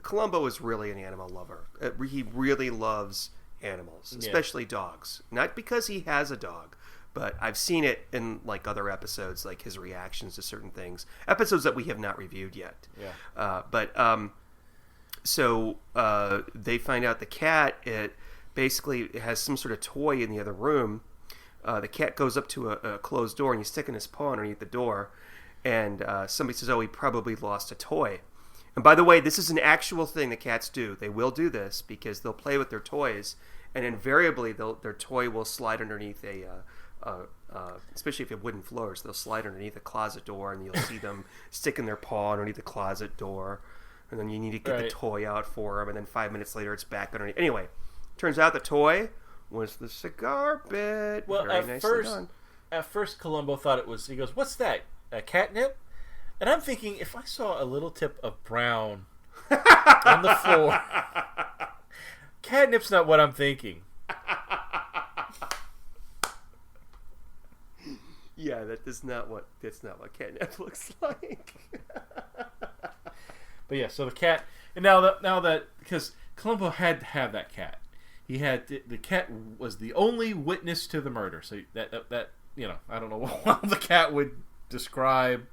Columbo is really an animal lover. He really loves animals, especially dogs. Not because he has a dog, but I've seen it in like other episodes, like his reactions to certain things. Episodes that we have not reviewed yet. Yeah. So they find out the cat, it basically has some sort of toy in the other room. The cat goes up to a closed door and he's sticking his paw underneath the door. And somebody says, "Oh, he probably lost a toy." And by the way, this is an actual thing that cats do. They will do this because they'll play with their toys, and invariably their toy will slide underneath especially if you have wooden floors, they'll slide underneath a closet door, and you'll see them sticking their paw underneath the closet door, and then you need to get the toy out for them, and then 5 minutes later it's back underneath. Anyway, turns out the toy was the cigar bit. Well, at first Columbo thought it was. He goes, "What's that? A catnip?" And I'm thinking, if I saw a little tip of brown on the floor, catnip's not what I'm thinking. Yeah, that's not what catnip looks like. But yeah, so the cat, and now that because Columbo had to have that cat, he had the cat was the only witness to the murder. So that I don't know what the cat would describe.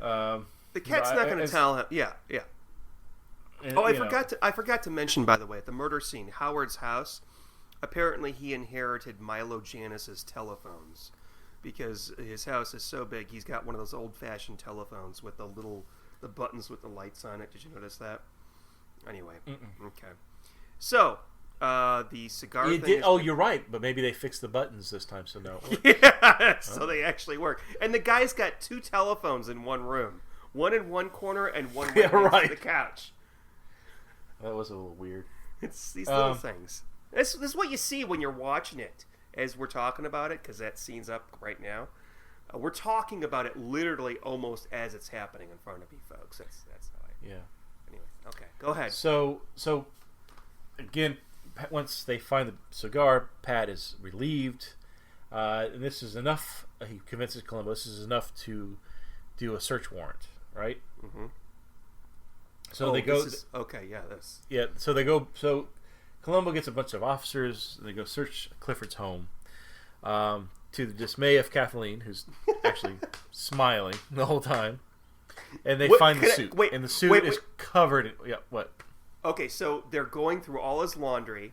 The cat's not going to tell him. Yeah. I forgot to mention, by the way, at the murder scene, Howard's house. Apparently, he inherited Milo Janis's telephones because his house is so big. He's got one of those old-fashioned telephones with the buttons with the lights on it. Did you notice that? Anyway, okay. So the cigar thing. You're right, but maybe they fixed the buttons this time, so no. Yeah, so they actually work. And the guy's got 2 telephones in one room. One in one corner and one next to the couch. That was a little weird. It's these little things. This is what you see when you're watching it as we're talking about it, because that scene's up right now. We're talking about it literally almost as it's happening in front of you, folks. That's how I... Yeah. Anyway, okay, go ahead. So again, once they find the cigar, Pat is relieved. And this is enough. He convinces Columbo this is enough to do a search warrant, right? Mm-hmm. So they go. So they go. So Columbo gets a bunch of officers. And they go search Clifford's home. To the dismay of Kathleen, who's actually smiling the whole time, and they find the suit. And the suit is covered in... Yeah, what? Okay, so they're going through all his laundry,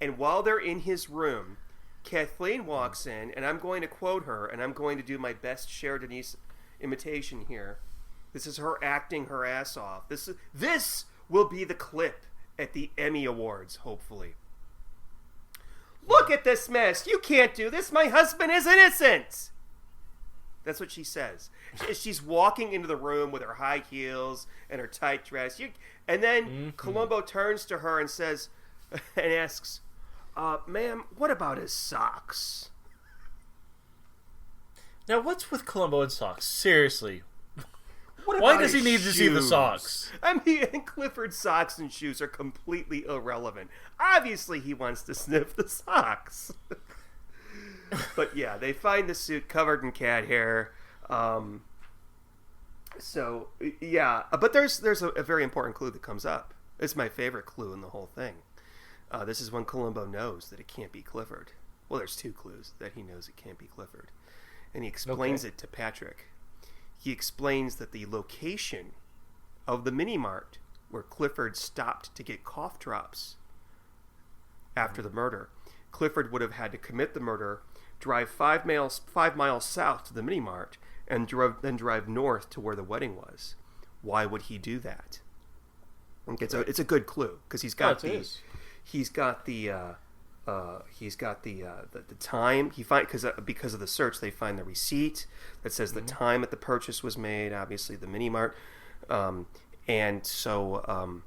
and while they're in his room, Kathleen walks in, and I'm going to quote her, and I'm going to do my best Cher Denise imitation here. This is her acting her ass off. This will be the clip at the Emmy Awards, hopefully. "Look at this mess. You can't do this. My husband is innocent." That's what she says. She's walking into the room with her high heels and her tight dress. And then Columbo turns to her and says, and asks, "Ma'am, what about his socks?" Now, what's with Columbo and socks? Seriously. Why does he need to see the socks? I mean, Clifford's socks and shoes are completely irrelevant. Obviously, he wants to sniff the socks. But yeah, they find the suit covered in cat hair. So yeah, but there's a very important clue that comes up. It's my favorite clue in the whole thing. This is when Columbo knows that it can't be Clifford. Well, there's two clues that he knows it can't be Clifford, and he explains it to Patrick. He explains that the location of the mini mart where Clifford stopped to get cough drops after the murder, Clifford would have had to commit the murder, drive 5 miles south to the mini mart, and then drive north to where the wedding was. Why would he do that? Okay, so it's a good clue because he's got the time. Because of the search, they find the receipt that says the time that the purchase was made. Obviously, the mini mart, and so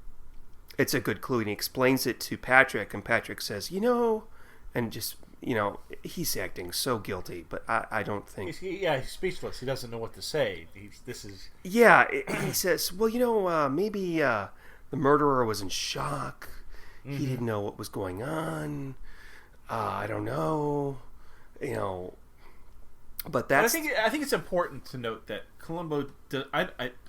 it's a good clue. And he explains it to Patrick, and Patrick says, and just he's acting so guilty, but I don't think. He's speechless. He doesn't know what to say. He says, well, maybe the murderer was in shock. Mm-hmm. He didn't know what was going on. I don't know, but that's. But I think it's important to note that Columbo,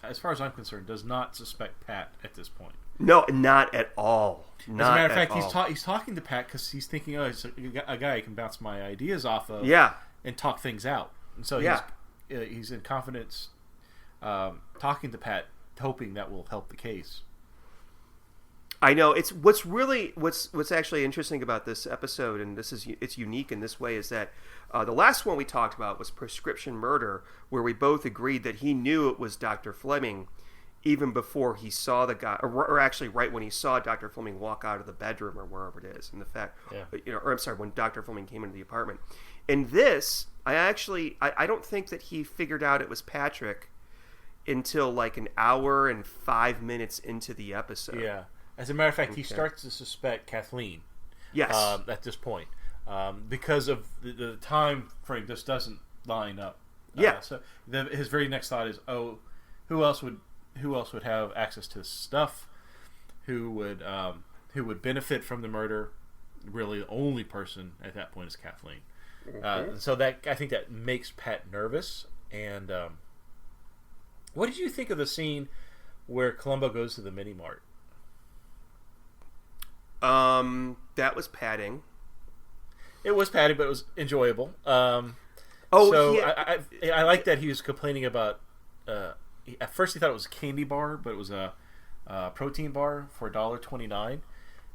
as far as I'm concerned, does not suspect Pat at this point. No, not at all. As a matter of fact, he's talking to Pat because he's thinking, oh, it's a guy I can bounce my ideas off of, and talk things out. And so he's in confidence, talking to Pat, hoping that will help the case. I know it's what's actually interesting about this episode, and it's unique in this way, is that the last one we talked about was Prescription Murder, where we both agreed that he knew it was Dr. Fleming even before he saw the guy, or actually right when he saw Dr. Fleming walk out of the bedroom or wherever it is. And the fact, or I'm sorry, when Dr. Fleming came into the apartment. In this, I don't think that he figured out it was Patrick until like an hour and 5 minutes into the episode. Yeah. As a matter of fact, he starts to suspect Kathleen. Yes. At this point, because of the time frame, just doesn't line up. So his very next thought is, oh, who else would have access to this stuff? Who would benefit from the murder? Really, the only person at that point is Kathleen. Mm-hmm. So that I think that makes Pat nervous. And what did you think of the scene where Columbo goes to the mini mart? That was padding. It was padding, but it was enjoyable. I like that he was complaining about. At first, he thought it was a candy bar, but it was a protein bar for $1.29.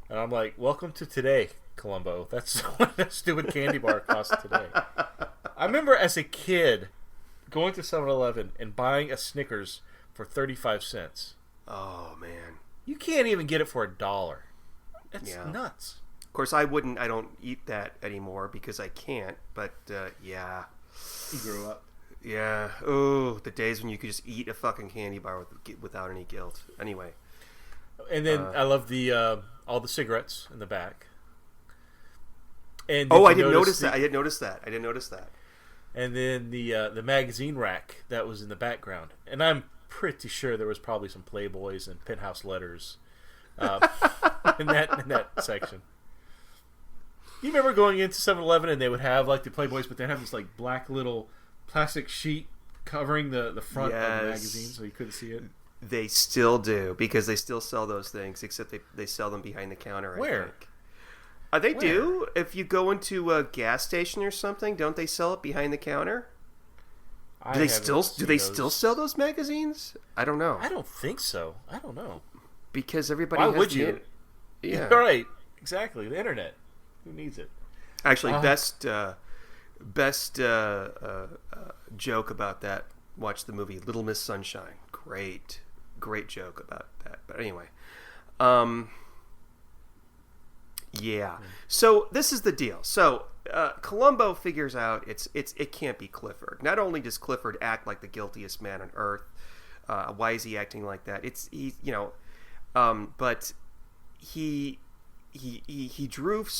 And I'm like, "Welcome to today, Columbo. That's what that stupid candy bar costs today." I remember as a kid going to 7-Eleven and buying a Snickers for 35 cents. Oh man, you can't even get it for $1. That's nuts. Of course, I don't eat that anymore because I can't. But yeah, you grew up. Yeah. Oh, the days when you could just eat a fucking candy bar without any guilt. Anyway. And then I love the all the cigarettes in the back. And I didn't notice that. I didn't notice that. And then the magazine rack that was in the background. And I'm pretty sure there was probably some Playboys and Penthouse letters in that section. You remember going into 7-Eleven and they would have like the Playboys, but they'd have this like black little plastic sheet covering the front of the magazine so you couldn't see it? They still do, because they still sell those things, except they sell them behind the counter. Where? I think. They do. If you go into a gas station or something, don't they sell it behind the counter? Do they still sell those magazines? I don't know. I don't think so. I don't know. Because everybody. Why would you? Yeah. Right. Exactly. The internet. Who needs it? Actually, best joke about that. Watch the movie Little Miss Sunshine. Great joke about that. But anyway, yeah. So this is the deal. So Columbo figures out it can't be Clifford. Not only does Clifford act like the guiltiest man on earth, why is he acting like that? But he drove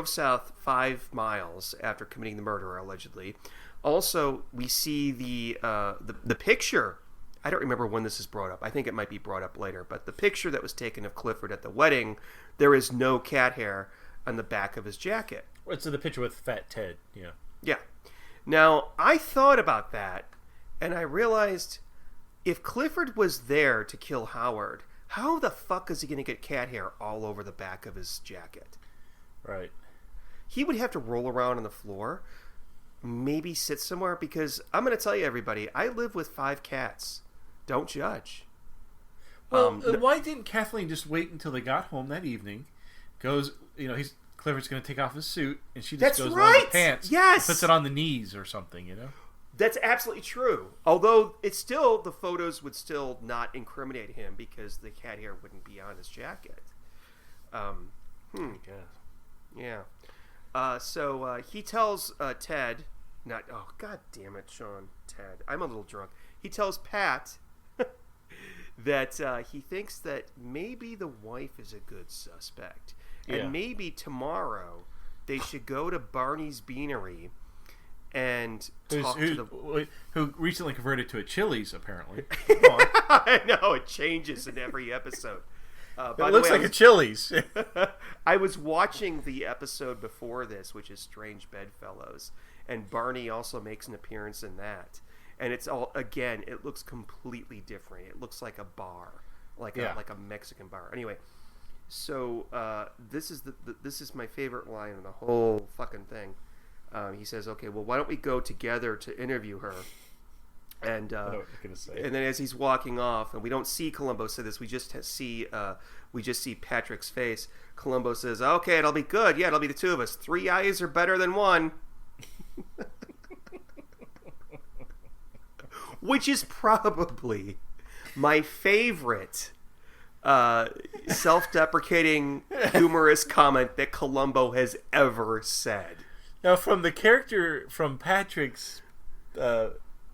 south 5 miles after committing the murder, allegedly. Also, we see the picture. I don't remember when this is brought up. I think it might be brought up later. But the picture that was taken of Clifford at the wedding, there is no cat hair on the back of his jacket. It's the picture with Fat Ted. Yeah. Yeah. Now, I thought about that, and I realized if Clifford was there to kill Howard, how the fuck is he going to get cat hair all over the back of his jacket? Right. He would have to roll around on the floor, maybe sit somewhere, because I'm going to tell you, everybody, I live with 5 cats. Don't judge. Well, why didn't Kathleen just wait until they got home that evening? Goes, Clifford's going to take off his suit, and she just goes on the pants. Yes, puts it on the knees or something. That's absolutely true. Although the photos would still not incriminate him because the cat hair wouldn't be on his jacket. I guess. Yeah. So he tells Ted, God damn it, Sean, Ted. I'm a little drunk. He tells Pat that he thinks that maybe the wife is a good suspect. And maybe tomorrow they should go to Barney's Beanery and talk who recently converted to a Chili's, apparently. I know, it changes in every episode. It looks like a Chili's. I was watching the episode before this, which is Strange Bedfellows, and Barney also makes an appearance in that. And it's all, again, it looks completely different. It looks like a bar, like a Mexican bar. Anyway, so this is my favorite line in the whole fucking thing. He says, "Okay, well, why don't we go together to interview her?" And I know what you're gonna say. And then as he's walking off, and we don't see Columbo say this, we just see Patrick's face. Columbo says, "Okay, it'll be good. Yeah, it'll be the 2 of us. 3 eyes are better than 1." Which is probably my favorite self-deprecating, humorous comment that Columbo has ever said. Now, from Patrick's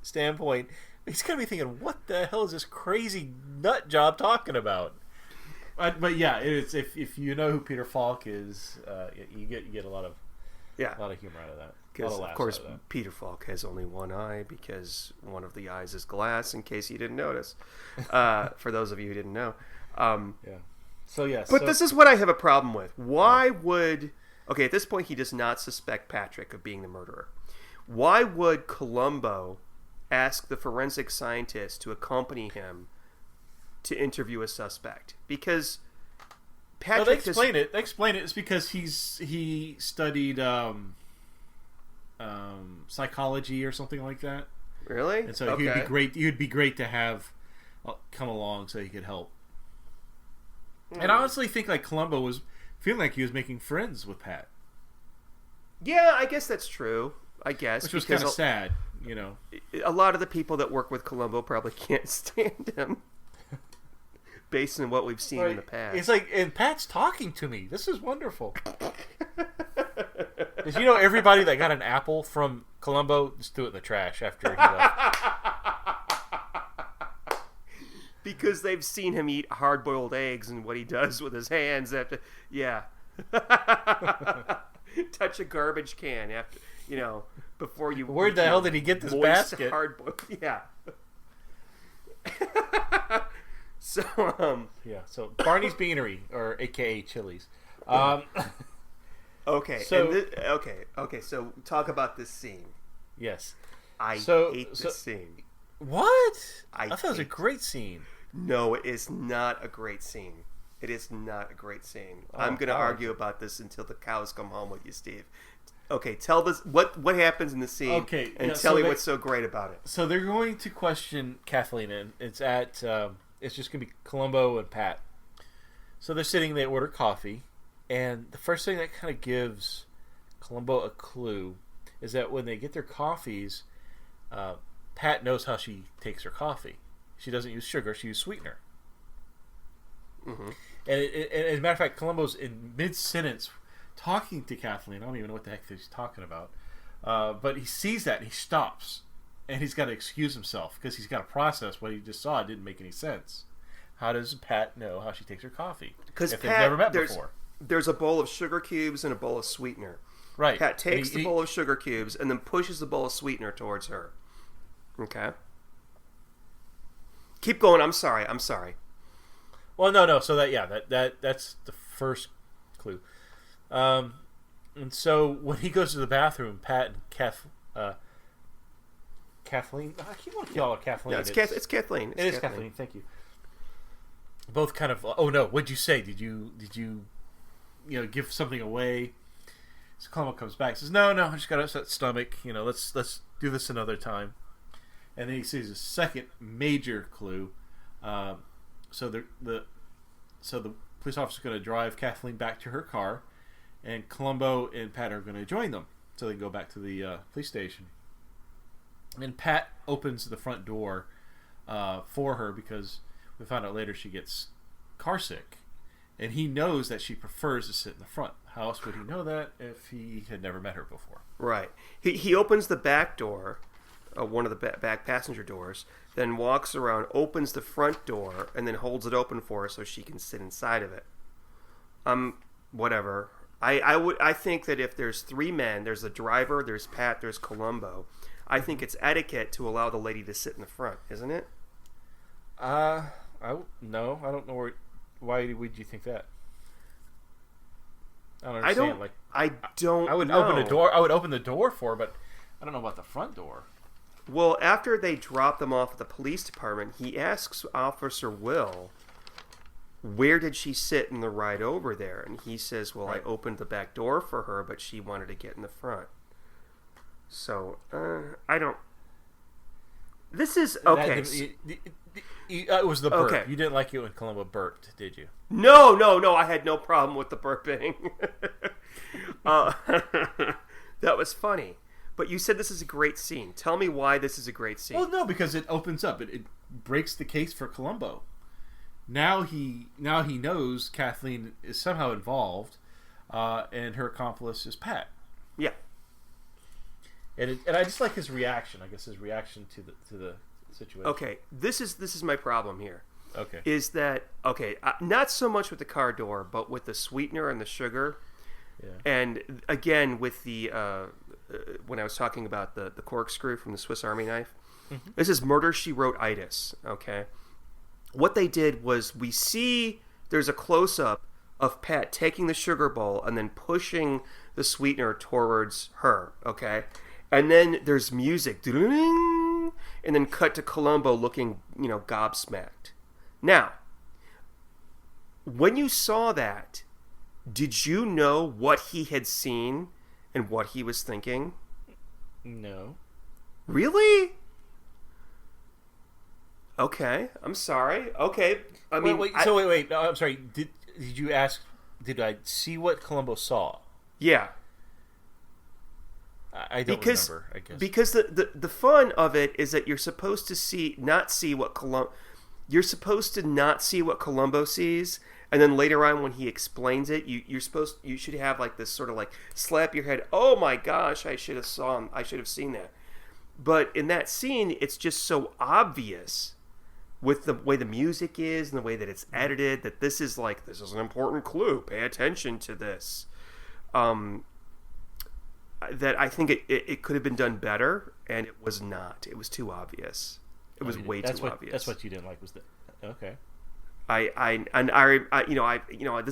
standpoint, he's going to be thinking, what the hell is this crazy nut job talking about? But yeah, it's if you know who Peter Falk is, you get a lot of humor out of that. Because of course Peter Falk has only 1 eye because one of the eyes is glass. In case you didn't notice, for those of you who didn't know, But this is what I have a problem with. Why would at this point he does not suspect Patrick of being the murderer. Why would Columbo ask the forensic scientist to accompany him to interview a suspect? Because Patrick. They explain it. It's because he studied psychology or something like that. Really? And so he'd be great. He'd be great to have come along so he could help. And I honestly think like Columbo was feeling like he was making friends with Pat. Yeah, I guess that's true. Which was kind of sad, A lot of the people that work with Columbo probably can't stand him, based on what we've seen in the past. It's like, and Pat's talking to me. This is wonderful. Did you know everybody that got an apple from Columbo just threw it in the trash after he left? Because they've seen him eat hard-boiled eggs and what he does with his hands after, touch a garbage can after, before you. Where the hell did he get this basket? Hard-boiled, So So Barney's Beanery, or AKA Chili's. Okay. So So talk about this scene. Yes. I hate this scene. What? I thought it was a great scene. No, it is not a great scene. It is not a great scene. I'm going to argue about this until the cows come home with you, Steve. Okay, tell this what happens in the scene. Okay, tell me what's so great about it. So they're going to question Kathleen, and it's at it's just going to be Columbo and Pat. So they're sitting. They order coffee, and the first thing that kind of gives Columbo a clue is that when they get their coffees, Pat knows how she takes her coffee. She doesn't use sugar; she uses sweetener. Mm-hmm. And as a matter of fact, Columbo's in mid-sentence talking to Kathleen. I don't even know what the heck he's talking about. But he sees that and he stops. And he's got to excuse himself because he's got to process what he just saw. It didn't make any sense. How does Pat know how she takes her coffee? Because they've never met before. There's a bowl of sugar cubes and a bowl of sweetener. Right. Pat takes the bowl of sugar cubes and then pushes the bowl of sweetener towards her. Okay. Keep going. I'm sorry. Well, no. So that's the first clue. And so when he goes to the bathroom, Pat and Kathleen. I keep wanting to call her Kathleen. No, it's Kathleen. It is Kathleen. Thank you. Both kind of. Oh no! What'd you say? Did you give something away? So Columbo comes back. Says no. I just got an upset stomach. Let's do this another time. And then he sees a second major clue. So the police officer is going to drive Kathleen back to her car, and Columbo and Pat are going to join them so they can go back to the police station. And Pat opens the front door for her because we found out later she gets car sick, and he knows that she prefers to sit in the front. How else would he know that if he had never met her before? Right. He opens the back door, one of the back passenger doors, then walks around, opens the front door, and then holds it open for her so she can sit inside of it. Whatever. I think that if there's three men, there's the driver, there's Pat, there's Columbo. I think it's etiquette to allow the lady to sit in the front, isn't it? No, I don't know why would you think that? I don't understand. I don't. I would know. open the door. I would open the door for her, but I don't know about the front door. Well, after they drop them off at the police department, he asks Officer Will, where did she sit in the ride over there? And he says, well, right. I opened the back door for her, but she wanted to get in the front. So, I don't... This is... Okay. It was the burp. Okay. You didn't like it when Columbo burped, did you? No. I had no problem with the burping. That was funny. But you said this is a great scene. Tell me why this is a great scene. Well, no, because it opens up. It breaks the case for Columbo. Now he knows Kathleen is somehow involved, and her accomplice is Pat. Yeah. And I just like his reaction. I guess his reaction to the situation. Okay, this is my problem here. Okay. Is that not so much with the car door, but with the sweetener and the sugar. Yeah. And again, with the when I was talking about the corkscrew from the Swiss Army knife, this is Murder, She Wrote-itis. Okay, what they did was we see there's a close up of Pat taking the sugar bowl and then pushing the sweetener towards her. Okay, and then there's music, and then cut to Columbo looking gobsmacked. Now, when you saw that, did you know what he had seen and what he was thinking? No. Really? Okay, I'm sorry. Okay, I mean... Wait. No, I'm sorry. Did you ask, did I see what Columbo saw? Yeah. I don't remember, I guess. Because the fun of it is that you're supposed to not see what Columbo sees, and then later on when he explains it, you should have like this sort of like slap your head, oh my gosh, I should have seen that. But in that scene, it's just so obvious with the way the music is and the way that it's edited that this is an important clue. Pay attention to this. That I think it could have been done better, and it was not. It was too obvious. It was way too obvious. That's what you didn't like, was that? Okay. This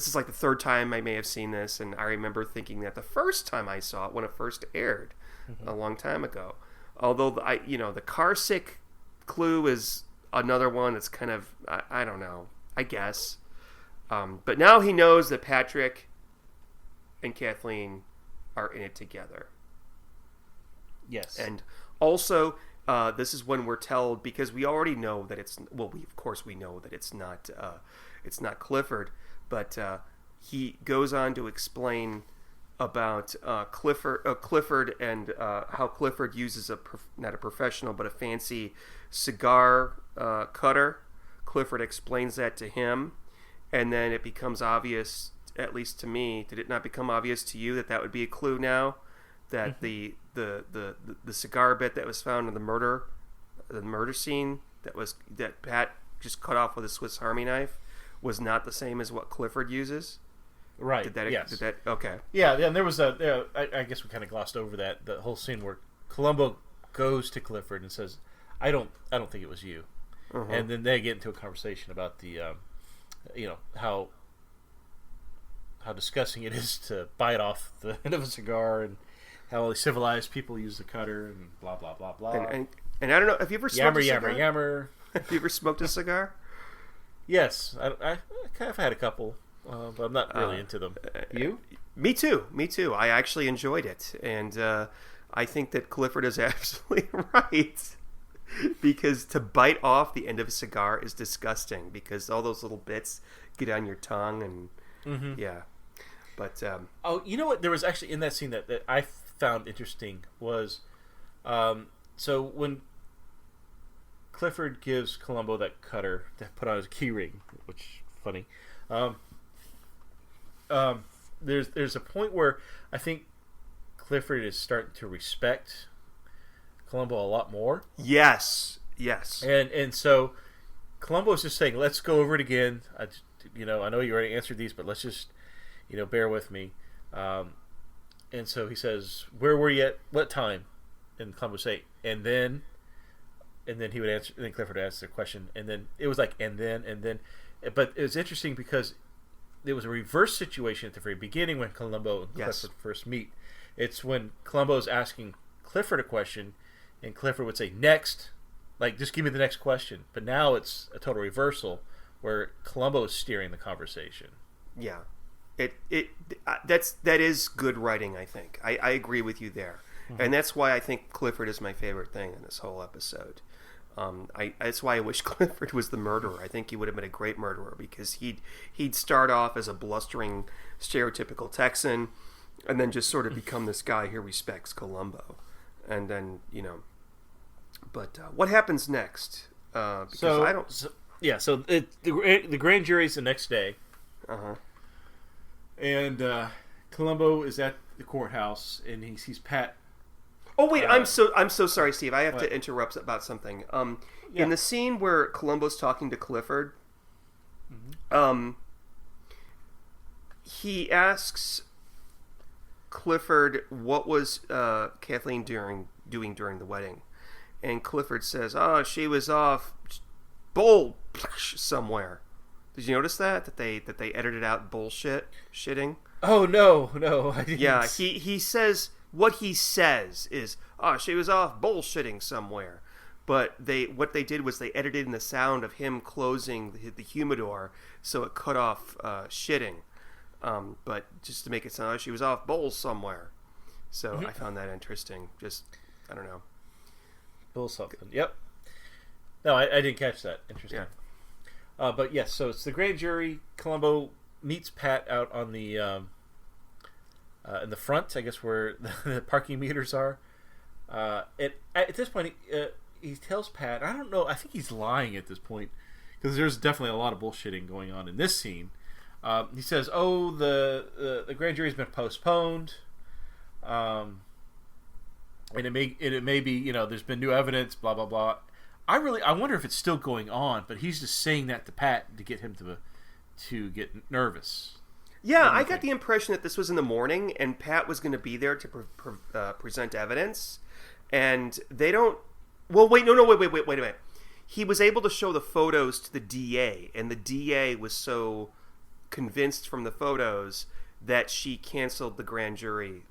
is like the third time I may have seen this, and I remember thinking that the first time I saw it when it first aired a long time ago. Although the car sick clue is another one that's kind of I don't know, I guess. But now he knows that Patrick and Kathleen are in it together. Yes. And also, this is when we're told, because we already know that we know that it's not Clifford, but he goes on to explain about Clifford and how Clifford uses not a professional but a fancy cigar cutter. Clifford explains that to him, and then it becomes obvious, at least to me. Did it not become obvious to you that would be a clue now? That the cigar bit that was found in the murder scene that Pat just cut off with a Swiss Army knife was not the same as what Clifford uses. Right. Yes. Okay. Yeah. And there was I guess we kind of glossed over that, the whole scene where Columbo goes to Clifford and says, "I don't think it was you," and then they get into a conversation about the, how how disgusting it is to bite off the end of a cigar, and how only civilized people use the cutter, and blah blah blah blah. And I don't know. Have you ever smoked a cigar? Yammer. Have you ever smoked a cigar? Yes, I kind of had a couple, but I'm not really into them. You? Me too. I actually enjoyed it, and I think that Clifford is absolutely right. Because to bite off the end of a cigar is disgusting, because all those little bits get on your tongue, and yeah. But oh, you know what? There was actually in that scene that I found interesting was, so when Clifford gives Columbo that cutter to put on his key ring, which funny. There's a point where I think Clifford is starting to respect Columbo a lot more. Yes. And so Columbo is just saying, let's go over it again. I know you already answered these, but let's just, bear with me. And so he says, where were you at what time? And Columbo would say, and then he would answer, and then Clifford would answer the question, and then it was like, and then. But it was interesting because there was a reverse situation at the very beginning when Columbo and Clifford first meet. It's when Columbo is asking Clifford a question, and Clifford would say, next, like, just give me the next question. But now it's a total reversal where Columbo is steering the conversation. Yeah. That is good writing, I think. I agree with you there. Mm-hmm. And that's why I think Clifford is my favorite thing in this whole episode. That's why I wish Clifford was the murderer. I think he would have been a great murderer, because he'd start off as a blustering, stereotypical Texan, and then just sort of become this guy who respects Columbo. And then, but what happens next? Because So the grand jury's the next day. And Columbo is at the courthouse, and he sees Pat. Oh wait, I'm so sorry, Steve. I have to interrupt about something. In the scene where Columbo's talking to Clifford, he asks Clifford what was Kathleen doing during the wedding, and Clifford says, "Oh, she was off bull somewhere." Did you notice that they edited out shitting? Oh no, I didn't. Yeah, he says what he says is, "Oh, she was off bullshitting somewhere," but what they did was they edited in the sound of him closing the humidor, so it cut off shitting. But just to make it sound like she was off bowls somewhere. So I found that interesting. Just, I don't know. Bull something. Yep. No, I didn't catch that. Interesting. Yeah. But yes, so it's the grand jury. Columbo meets Pat out on the in the front, I guess, where the parking meters are. At this point, he tells Pat, I don't know, I think he's lying at this point, because there's definitely a lot of bullshitting going on in this scene. He says, "Oh, the grand jury's been postponed, and it may be there's been new evidence, blah blah blah." I wonder if it's still going on, but he's just saying that to Pat to get him to get nervous. Yeah, I got the impression that this was in the morning, and Pat was going to be there to present evidence, and they don't. Well, wait a minute. He was able to show the photos to the DA, and the DA was so convinced from the photos that she canceled the grand jury,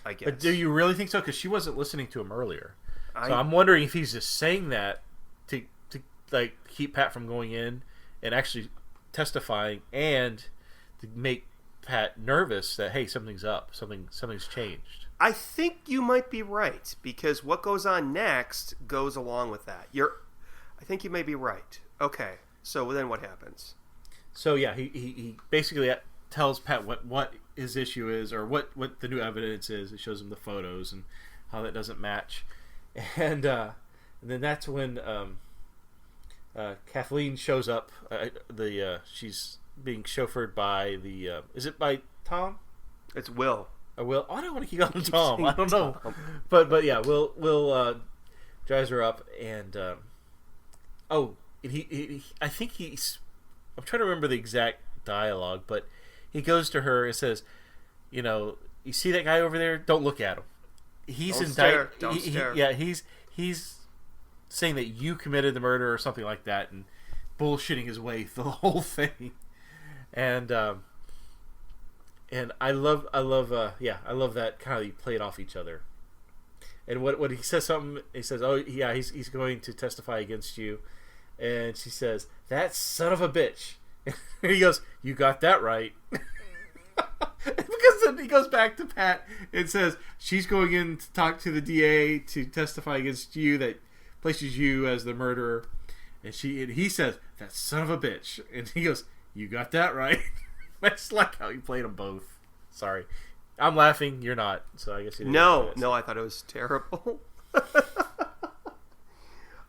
I guess. But do you really think so? Because she wasn't listening to him earlier. So I'm wondering if he's just saying that to like keep Pat from going in and actually testifying, and to make Pat nervous that, hey, something's up, something's changed. I think you might be right, because what goes on next goes along with that. I think you may be right. Okay, so then what happens? So yeah, he basically tells Pat what his issue is, or what the new evidence is. It shows him the photos and how that doesn't match, and then that's when Kathleen shows up. She's being chauffeured by the is it by Tom? It's Will. Will. Oh, I don't want to keep calling him Tom. I don't know, but yeah, Will drives her up, and he I think he's. I'm trying to remember the exact dialogue, but he goes to her and says, "You see that guy over there? Don't look at him. He's indicted. Don't stare. Yeah, he's saying that you committed the murder or something like that, and bullshitting his way through the whole thing." And And I love that kind of you play it off each other. And what he says something, he says, "Oh yeah, he's going to testify against you," and she says, "That son of a bitch." And he goes, "You got that right." Because then he goes back to Pat and says, "She's going in to talk to the DA to testify against you that places you as the murderer," and he says, "That son of a bitch," and he goes, "You got that right." I just like how he played them both. Sorry. I'm laughing. You're not. So I guess you didn't. No, I thought it was terrible.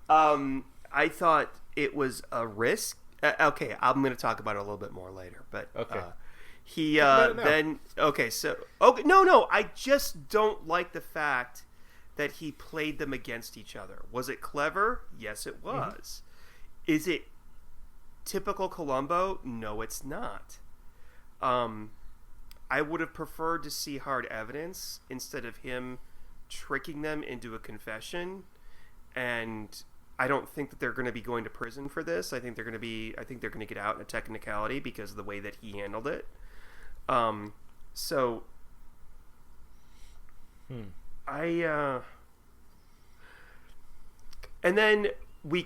I thought it was a risk. Okay, I'm going to talk about it a little bit more later. But okay. No. I just don't like the fact that he played them against each other. Was it clever? Yes, it was. Mm-hmm. Is it typical Columbo? No, it's not. I would have preferred to see hard evidence instead of him tricking them into a confession. And I don't think that they're going to be going to prison for this. I think they're going to get out in a technicality because of the way that he handled it. And then we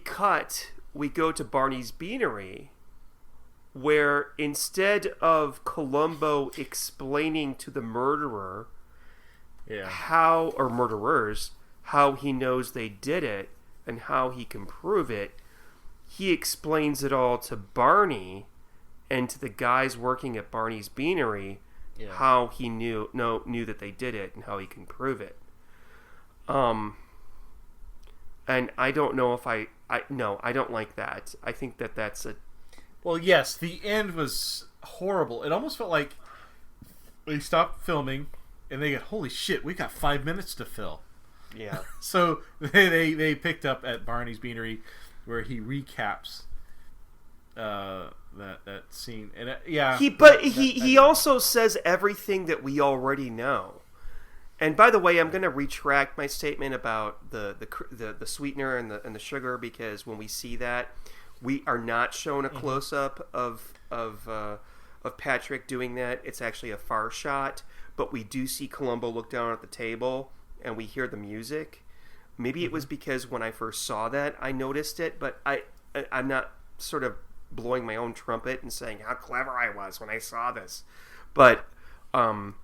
go to Barney's Beanery, where instead of Columbo explaining to the murderer murderers how he knows they did it and how he can prove it, he explains it all to Barney and to the guys working at Barney's Beanery how he knew that they did it and how he can prove it. And I don't know if I don't like that. I think that that's a... Well, yes, the end was horrible. It almost felt like they stopped filming and they go, "Holy shit, we got 5 minutes to fill." Yeah. So they picked up at Barney's Beanery where he recaps that scene. And he also says everything that we already know. And by the way, I'm going to retract my statement about the sweetener and the sugar, because when we see that, we are not shown a close up of Patrick doing that. It's actually a far shot, but we do see Columbo look down at the table and we hear the music. Maybe it was because when I first saw that I noticed it, but I'm not sort of blowing my own trumpet and saying how clever I was when I saw this. But I'll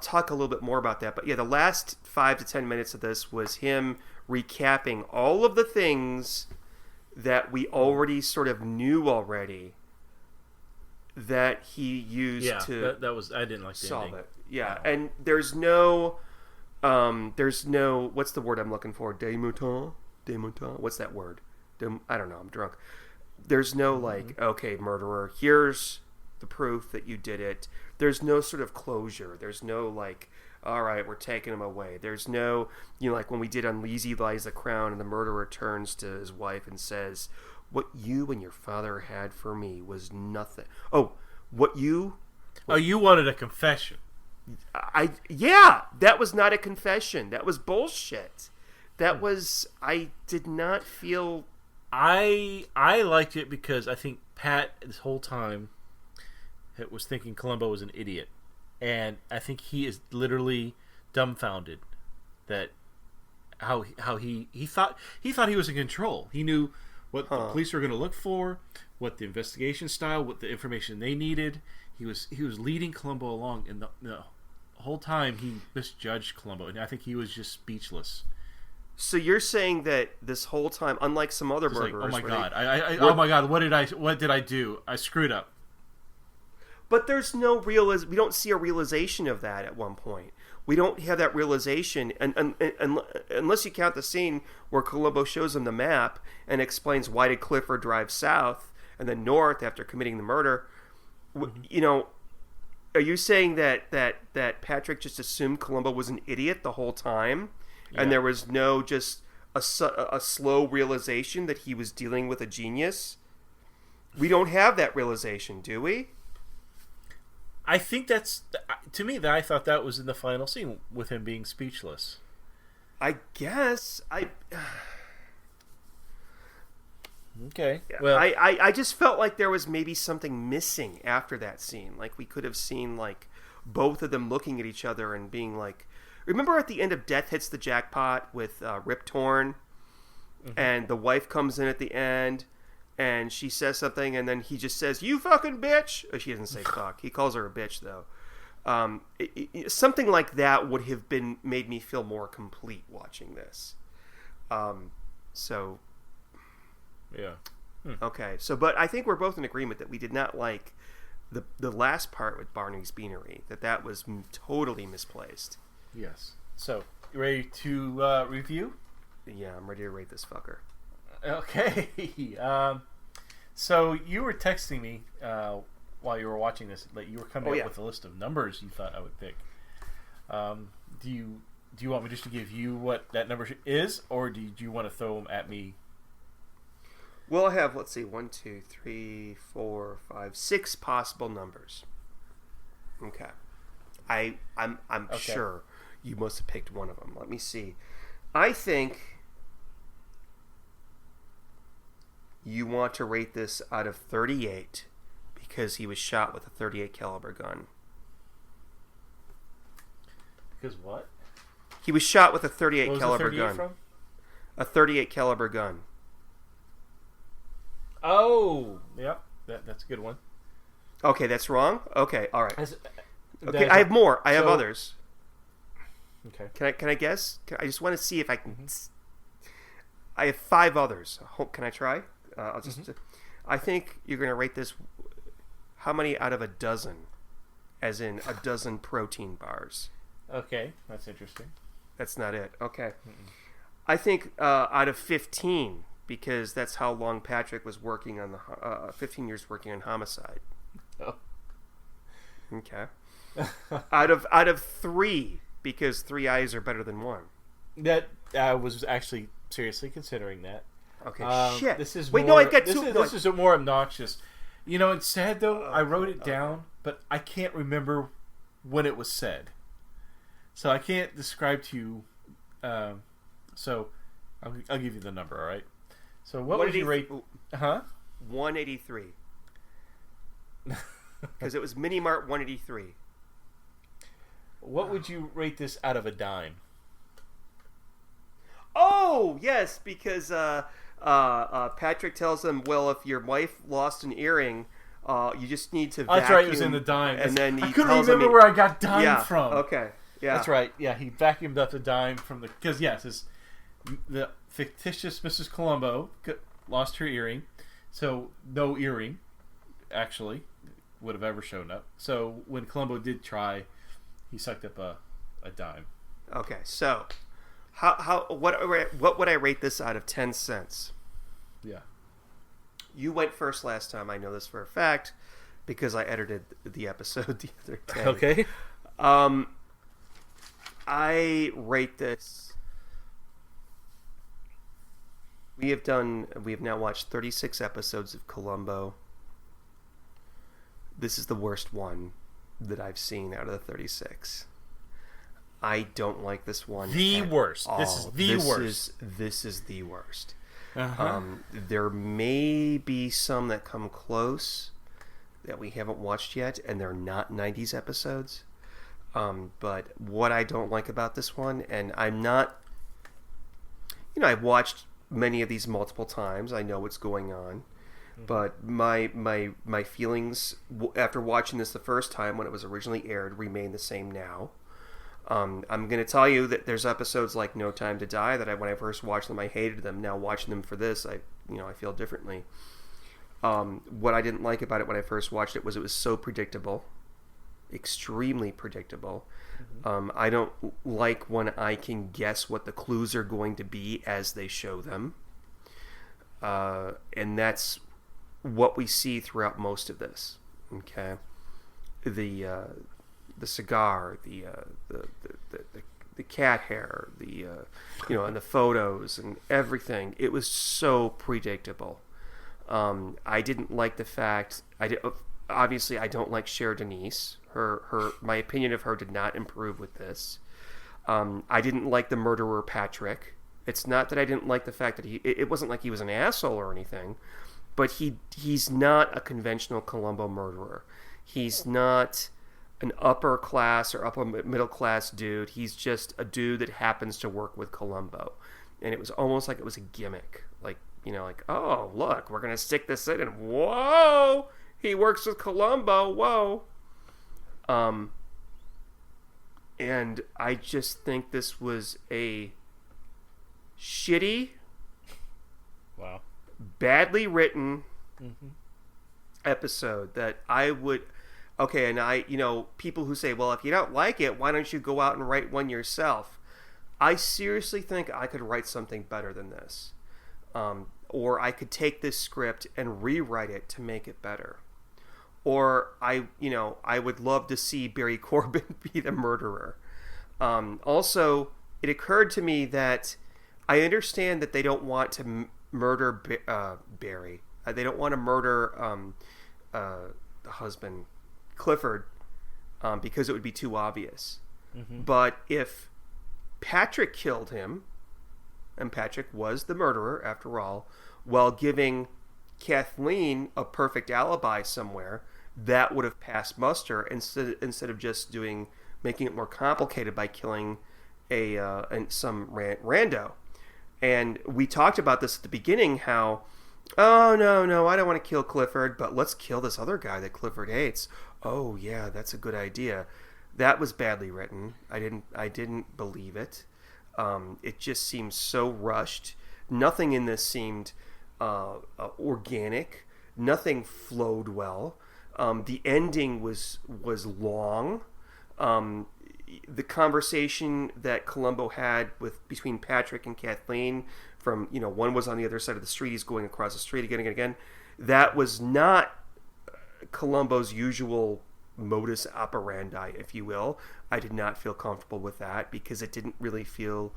talk a little bit more about that. But yeah, the last 5 to 10 minutes of this was him recapping all of the things that we already sort of knew already that he used to that was I didn't like the solve ending. it. Yeah, no. And there's no what's the word I'm looking for? Démouton? What's that word? I don't know. I'm drunk. There's no okay, murderer, here's the proof that you did it. There's no sort of closure. There's no all right, we're taking him away. There's no, like when we did on Lizzie Lies the Crown and the murderer turns to his wife and says, "What you and your father had for me was nothing." Oh, you wanted a confession. That was not a confession. That was bullshit. That was, I did not feel... I liked it because I think Pat this whole time was thinking Columbo was an idiot. And I think he is literally dumbfounded that how he thought he was in control. He knew what the police were going to look for, what the investigation style, what the information they needed. He was leading Columbo along, and the whole time he misjudged Columbo, and I think he was just speechless. So you're saying that this whole time, unlike some other murderers, oh my god, what did I do? I screwed up. But there's no we don't see a realization of that at one point. We don't have that realization, and unless you count the scene where Columbo shows him the map and explains why did Clifford drive south and then north after committing the murder. Are you saying that Patrick just assumed Columbo was an idiot the whole time, and there was no just a slow realization that he was dealing with a genius? We don't have that realization, do we? I think that's, to me, I thought that was in the final scene with him being speechless. I guess. Okay. Yeah. Well, I just felt like there was maybe something missing after that scene. Like we could have seen like both of them looking at each other and being like, remember at the end of Death Hits the Jackpot with Rip Torn, and the wife comes in at the end and she says something and then he just says, "You fucking bitch." Oh, she doesn't say fuck. He calls her a bitch though. Something like that would have made me feel more complete watching this. So. yeah. Okay, but I think we're both in agreement that we did not like the last part with Barney's Beanery. That was totally misplaced. Yes. So, you ready to review? Yeah, I'm ready to rate this fucker. Okay. So you were texting me while you were watching this that you were coming up with a list of numbers you thought I would pick. Do you want me just to give you what that number is, or do you want to throw them at me? We'll have, let's see, 1, 2, 3, 4, 5, 6 possible numbers. Okay. I'm Okay. sure you must have picked one of them. Let me see. I think you want to rate this out of 38 because he was shot with a 38 caliber gun. Because what? He was shot with a 38 What was caliber the 38 gun. from? A 38 caliber gun. Oh, yep. That's a good one. Okay, that's wrong. Okay, all right. Okay, That- I have more. I have so- others. Okay. Can I guess? I just want to see if I can. I have 5 others. Can I try? I'll just. I think you're going to rate this. How many out of a dozen? As in a dozen protein bars. Okay, that's interesting. That's not it. Okay. I think out of 15, because that's how long Patrick was working on the 15 years working on Homicide. Oh. Okay. out of 3, because 3 eyes are better than 1. That I was actually seriously considering that. Okay. Shit. This is Wait. more, No, I got 2. This is more obnoxious. You know, it's sad though. I wrote it down, but I can't remember when it was said, so I can't describe to you. So I'll give you the number. All right. So what would you rate? 183. Because it was Mini Mart 183. What would you rate this out of a dime? Oh yes, because Patrick tells him, well, if your wife lost an earring, you just need to vacuum. That's right. It was in the dime. And then I couldn't remember where I got dime from. Okay. Yeah. That's right. Yeah, he vacuumed up the dime from the because yes, the fictitious Mrs. Columbo lost her earring, so no earring actually would have ever shown up. So when Columbo did try, he sucked up a dime. Okay. So, what would I rate this out of 10 cents? Yeah. You went first last time. I know this for a fact because I edited the episode the other day. Okay. I rate this. We have now watched 36 episodes of Columbo. This is the worst one that I've seen out of the 36. I don't like this one. The worst. All. This is the worst. This is the worst. Uh-huh. There may be some that come close that we haven't watched yet, and they're not 90s episodes. But what I don't like about this one, and I'm not... I've watched many of these multiple times. I know what's going on. But my feelings after watching this the first time when it was originally aired remain the same now. I'm going to tell you that there's episodes like No Time to Die that when I first watched them I hated them. Now watching them for this, I feel differently. What I didn't like about it when I first watched it was so predictable, extremely predictable. I don't like when I can guess what the clues are going to be as they show them, and that's what we see throughout most of this. Okay, the cigar, the cat hair, and the photos and everything. It was so predictable. I didn't like the fact. Obviously, I don't like Cher Denise. My opinion of her did not improve with this. I didn't like the murderer Patrick. It's not that I didn't like the fact that it wasn't like he was an asshole or anything, but he's not a conventional Columbo murderer. He's not an upper class or upper middle class dude. He's just a dude that happens to work with Columbo. And it was almost like it was a gimmick. Like, like, oh, look, we're going to stick this in, and whoa, he works with Columbo, whoa. And I just think this was a shitty, wow, badly written episode that I would... Okay, and people who say, well, if you don't like it, why don't you go out and write one yourself? I seriously think I could write something better than this. Or I could take this script and rewrite it to make it better. Or I would love to see Barry Corbin be the murderer. Also, it occurred to me that I understand that they don't want to murder Barry. They don't want to murder the husband, Clifford, because it would be too obvious. But if Patrick killed him, and Patrick was the murderer after all, while giving Kathleen a perfect alibi somewhere, that would have passed muster instead of just making it more complicated by killing some rando. And we talked about this at the beginning, how, oh, no, I don't want to kill Clifford, but let's kill this other guy that Clifford hates. Oh, yeah, that's a good idea. That was badly written. I didn't believe it. It just seemed so rushed. Nothing in this seemed organic. Nothing flowed well. The ending was long. The conversation that Columbo had between Patrick and Kathleen, from one was on the other side of the street, he's going across the street again and again. That was not Columbo's usual modus operandi, if you will. I did not feel comfortable with that because it didn't really feel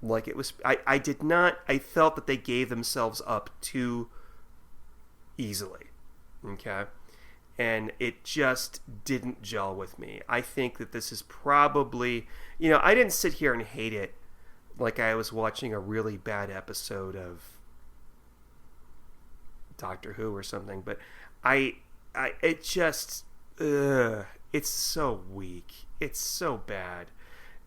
like it was. I felt that they gave themselves up too easily. Okay. And it just didn't gel with me. I think that this is probably, I didn't sit here and hate it like I was watching a really bad episode of Doctor Who or something, but it just, it's so weak. It's so bad.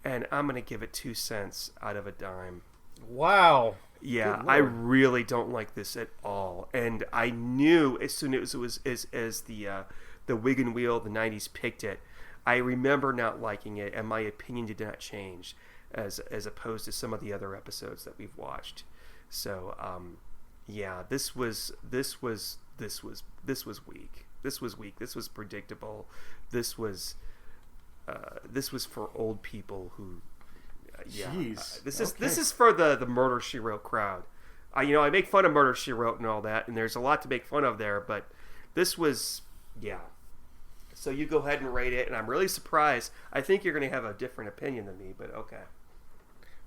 And I'm going to give it 2 cents out of a dime. Wow. Yeah, I really don't like this at all. And I knew as soon as the Wig and Wheel, the 90s, picked it, I remember not liking it, and my opinion did not change as opposed to some of the other episodes that we've watched. So, yeah, this was weak. This was weak. This was predictable. This was for old people who. Yeah, this is for the Murder, She Wrote crowd. I make fun of Murder, She Wrote and all that, and there's a lot to make fun of there, but this was, yeah. So you go ahead and rate it, and I'm really surprised. I think you're going to have a different opinion than me, but okay.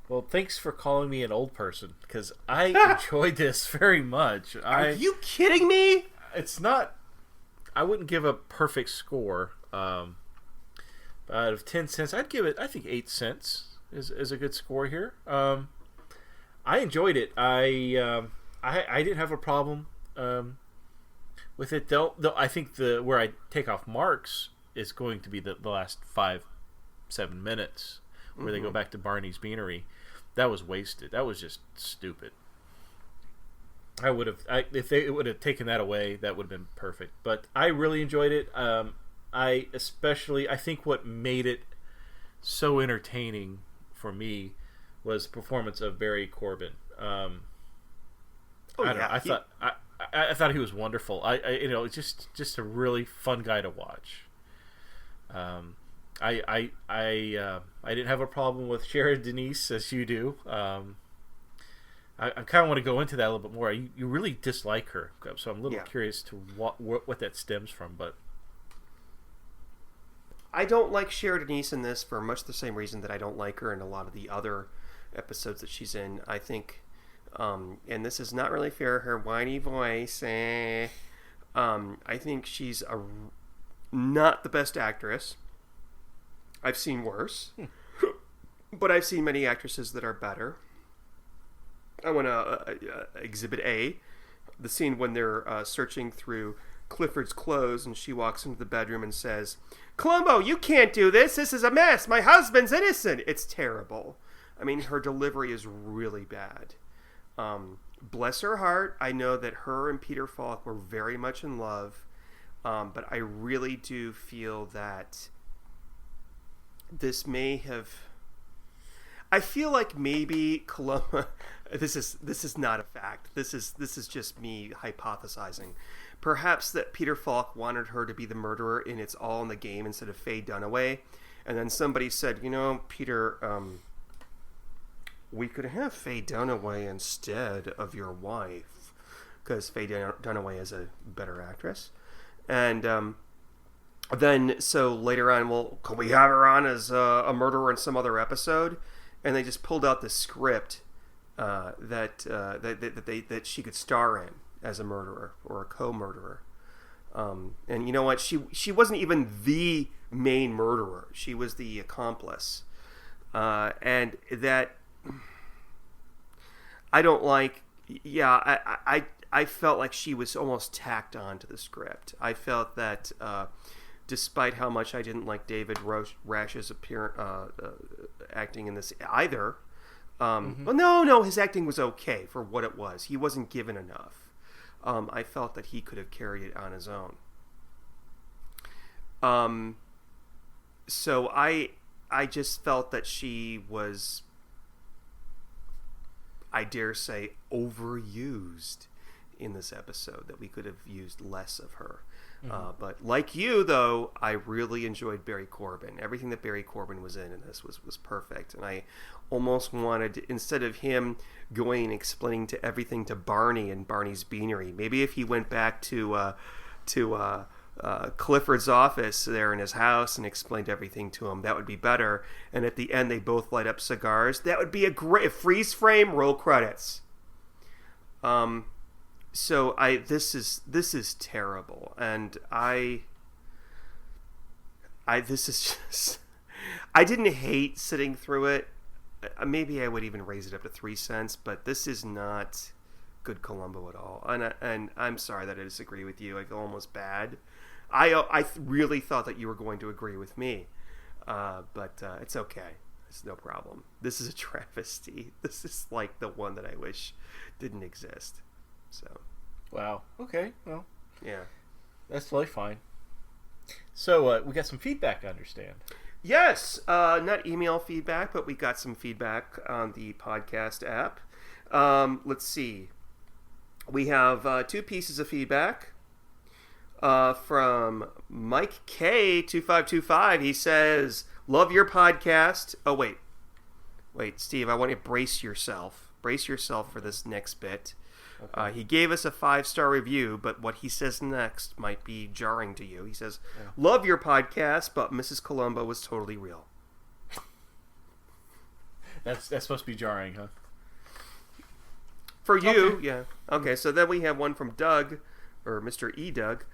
Well, thanks for calling me an old person, because I enjoyed this very much. Are you kidding me? It's not. I wouldn't give a perfect score. Out of 10 cents, I'd give it, I think, 8 cents. Is a good score here. I enjoyed it. I didn't have a problem with it though. I think where I take off marks is going to be the last 5-7 minutes where they go back to Barney's Beanery. That was wasted. That was just stupid. If they would have taken that away, that would have been perfect. But I really enjoyed it. I think what made it so entertaining for me was the performance of Barry Corbin. I thought he was wonderful. Just a really fun guy to watch. I didn't have a problem with Sharon Denise as you do. I kind of want to go into that a little bit more. You really dislike her, so I'm a little curious to what that stems from, but. I don't like Cher Denise in this for much the same reason that I don't like her in a lot of the other episodes that she's in. I think, and this is not really fair, her whiny voice. I think she's not the best actress. I've seen worse, but I've seen many actresses that are better. I want to Exhibit A, the scene when they're searching through Clifford's clothes, and she walks into the bedroom and says, "Columbo, you can't do this. This is a mess. My husband's innocent." It's terrible. I mean, her delivery is really bad. Bless her heart. I know that her and Peter Falk were very much in love, but I really do feel that this may have... I feel like maybe Columbo... This is not a fact. This is just me hypothesizing. Perhaps that Peter Falk wanted her to be the murderer in It's All in the Game instead of Faye Dunaway. And then somebody said, Peter, we could have Faye Dunaway instead of your wife, because Faye Dunaway is a better actress. And then, so later on, well, can we have her on as a murderer in some other episode? And they just pulled out the script that she could star in as a murderer or a co-murderer. And you know what? She wasn't even the main murderer. She was the accomplice. And that I don't like. Yeah, I felt like she was almost tacked on to the script. I felt that despite how much I didn't like David Rasche's acting in this either. Well, no, his acting was okay for what it was. He wasn't given enough. I felt that he could have carried it on his own. So I just felt that she was, I dare say, overused in this episode, that we could have used less of her. But like you, though, I really enjoyed Barry Corbin. Everything that Barry Corbin was in this was perfect. And I almost wanted, instead of him going and explaining to everything to Barney and Barney's Beanery, maybe if he went back to Clifford's office there in his house and explained everything to him, that would be better. And at the end, they both light up cigars. That would be a great freeze frame, roll credits. So this is terrible, and this is just, I didn't hate sitting through it. Maybe I would even raise it up to 3 cents, but this is not good Columbo at all. And I'm sorry that I disagree with you. I feel almost bad. I really thought that you were going to agree with me, but it's okay. It's no problem. This is a travesty. This is like the one that I wish didn't exist. So, wow. Okay. Well, yeah, that's totally fine. So we got some feedback, I understand. Yes, not email feedback, but we got some feedback on the podcast app. Let's see. We have 2 pieces of feedback from Mike K2525. He says, "Love your podcast." Oh wait, Steve, I want you to brace yourself for this next bit. Okay. He gave us a 5-star review, but what he says next might be jarring to you. He says, "Love your podcast, but Mrs. Columbo was totally real." That's supposed to be jarring, huh? For you, okay. Yeah. Okay, so then we have one from Doug, or Mr. E. Doug.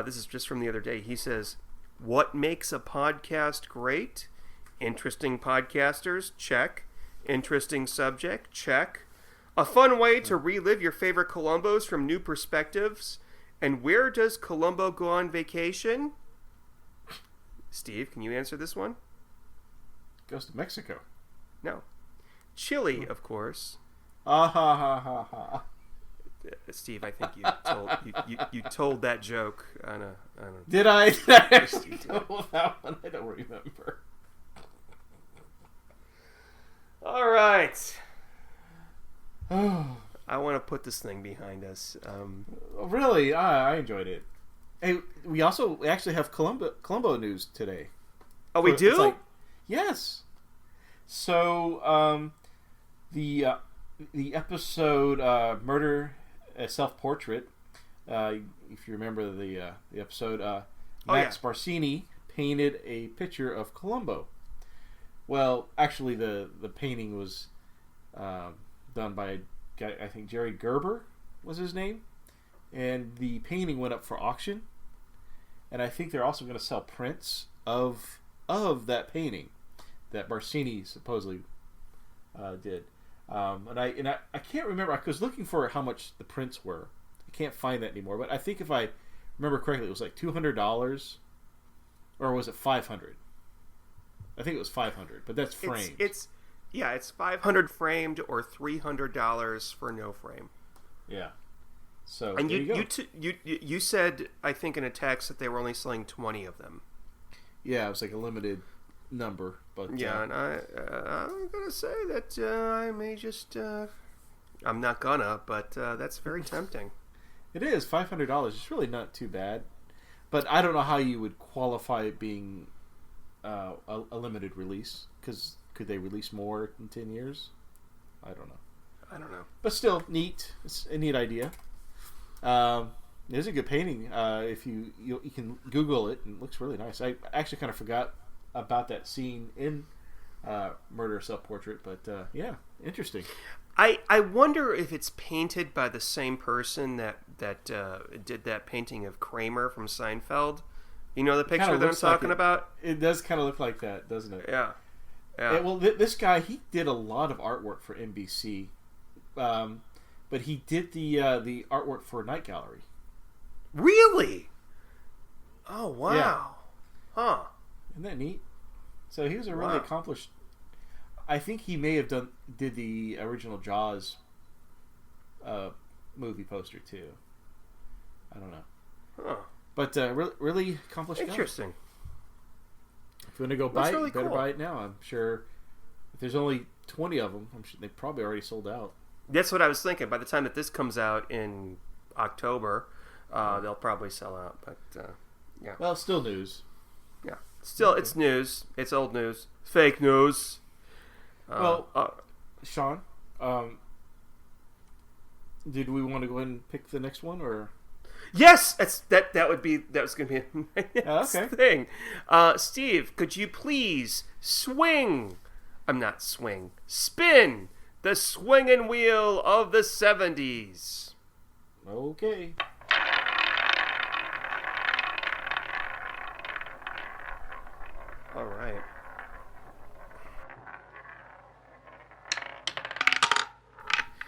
This is just from the other day. He says, "What makes a podcast great? Interesting podcasters, check. Interesting subject, check. A fun way to relive your favorite Columbos from new perspectives. And where does Columbo go on vacation?" Steve, can you answer this one? Goes to Mexico. No. Chile, of course. Ha ha ha ha. Steve, I think you told that joke on a Did I? Did I actually tell that one? I don't remember. All right. I want to put this thing behind us. Really, I enjoyed it. Hey, we also actually have Columbo news today. Oh, we do? Yes. So, the episode "Murder: A Self-Portrait." If you remember the episode, Max Barsini painted a picture of Columbo. Well, actually, the painting was done by a guy, I think Jerry Gerber was his name, and the painting went up for auction, and I think they're also going to sell prints of that painting that Barsini supposedly did. And I can't remember. I was looking for how much the prints were. I can't find that anymore. But I think if I remember correctly, it was like $200, or was it $500? I think it was $500, but that's framed. It's $500 framed or $300 for no frame. Yeah. So and there you go. You said, I think in a text, that they were only selling 20 of them. Yeah, it was like a limited number, but yeah, and I'm gonna say that I may just I'm not gonna, but that's very tempting. It is $500. It's really not too bad, but I don't know how you would qualify it being a limited release, because could they release more in 10 years? I don't know. But still, neat. It's a neat idea. It is a good painting. If you can Google it, and it looks really nice. I actually kind of forgot about that scene in Murder Self-Portrait, but yeah, interesting. I wonder if it's painted by the same person that did that painting of Kramer from Seinfeld. You know the picture that I'm talking about? It does kind of look like that, doesn't it? Yeah. Well, this guy, he did a lot of artwork for NBC, but he did the artwork for Night Gallery. Really? Oh, wow. Yeah. Huh. Isn't that neat? So he was a really accomplished... I think he may have did the original Jaws movie poster, too. I don't know. Huh. But really accomplished guy. Interesting. If you want to go buy it, really you better cool. buy it now. I'm sure if there's only 20 of them, I'm sure they probably already sold out. That's what I was thinking. By the time that this comes out in October, they'll probably sell out. But yeah. Well, it's still news. Yeah. Still, it's news. It's old news. Fake news. Sean, did we want to go ahead and pick the next one, or? Yes, that was going to be my next thing. Steve, could you please spin the swinging wheel of the 70s? Okay. All right.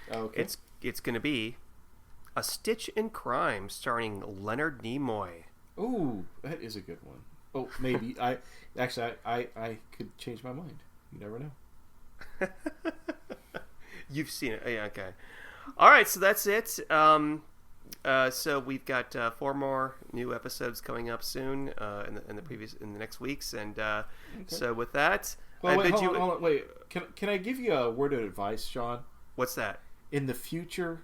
Okay. It's going to be A Stitch in Crime, starring Leonard Nimoy. Ooh, that is a good one. Oh, maybe I could change my mind. You never know. You've seen it, yeah? Okay. All right, so that's it. So we've got 4 more new episodes coming up soon in the next weeks, and so with that, well, hold on, wait. Can I give you a word of advice, Sean? What's that? In the future,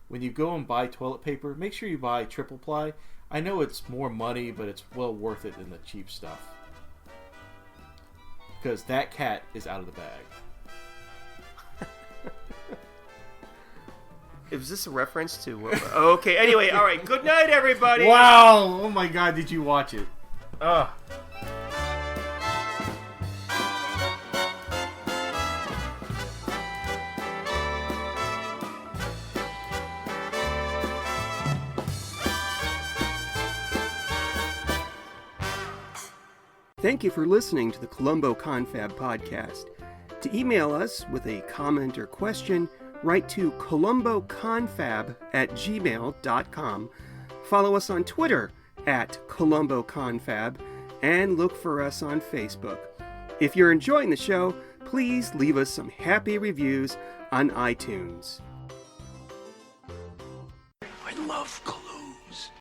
when you go and buy toilet paper, make sure you buy triple ply. I know it's more money, but it's well worth it than the cheap stuff. Because that cat is out of the bag. Is this a reference to... okay, anyway, all right. Good night, everybody. Wow! Oh my God, did you watch it? Ugh. Thank you for listening to the Columbo Confab podcast. To email us with a comment or question, write to columboconfab@gmail.com. Follow us on Twitter @columboconfab, and look for us on Facebook. If you're enjoying the show, please leave us some happy reviews on iTunes. I love clues.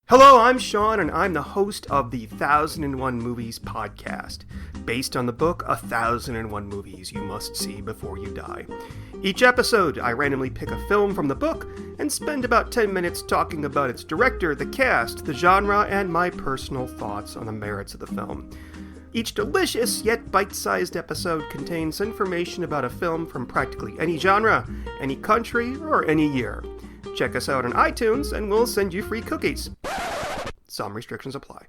Hello, I'm Sean, and I'm the host of the 1001 Movies podcast, based on the book 1001 Movies You Must See Before You Die. Each episode, I randomly pick a film from the book and spend about 10 minutes talking about its director, the cast, the genre, and my personal thoughts on the merits of the film. Each delicious yet bite-sized episode contains information about a film from practically any genre, any country, or any year. Check us out on iTunes, and we'll send you free cookies. Some restrictions apply.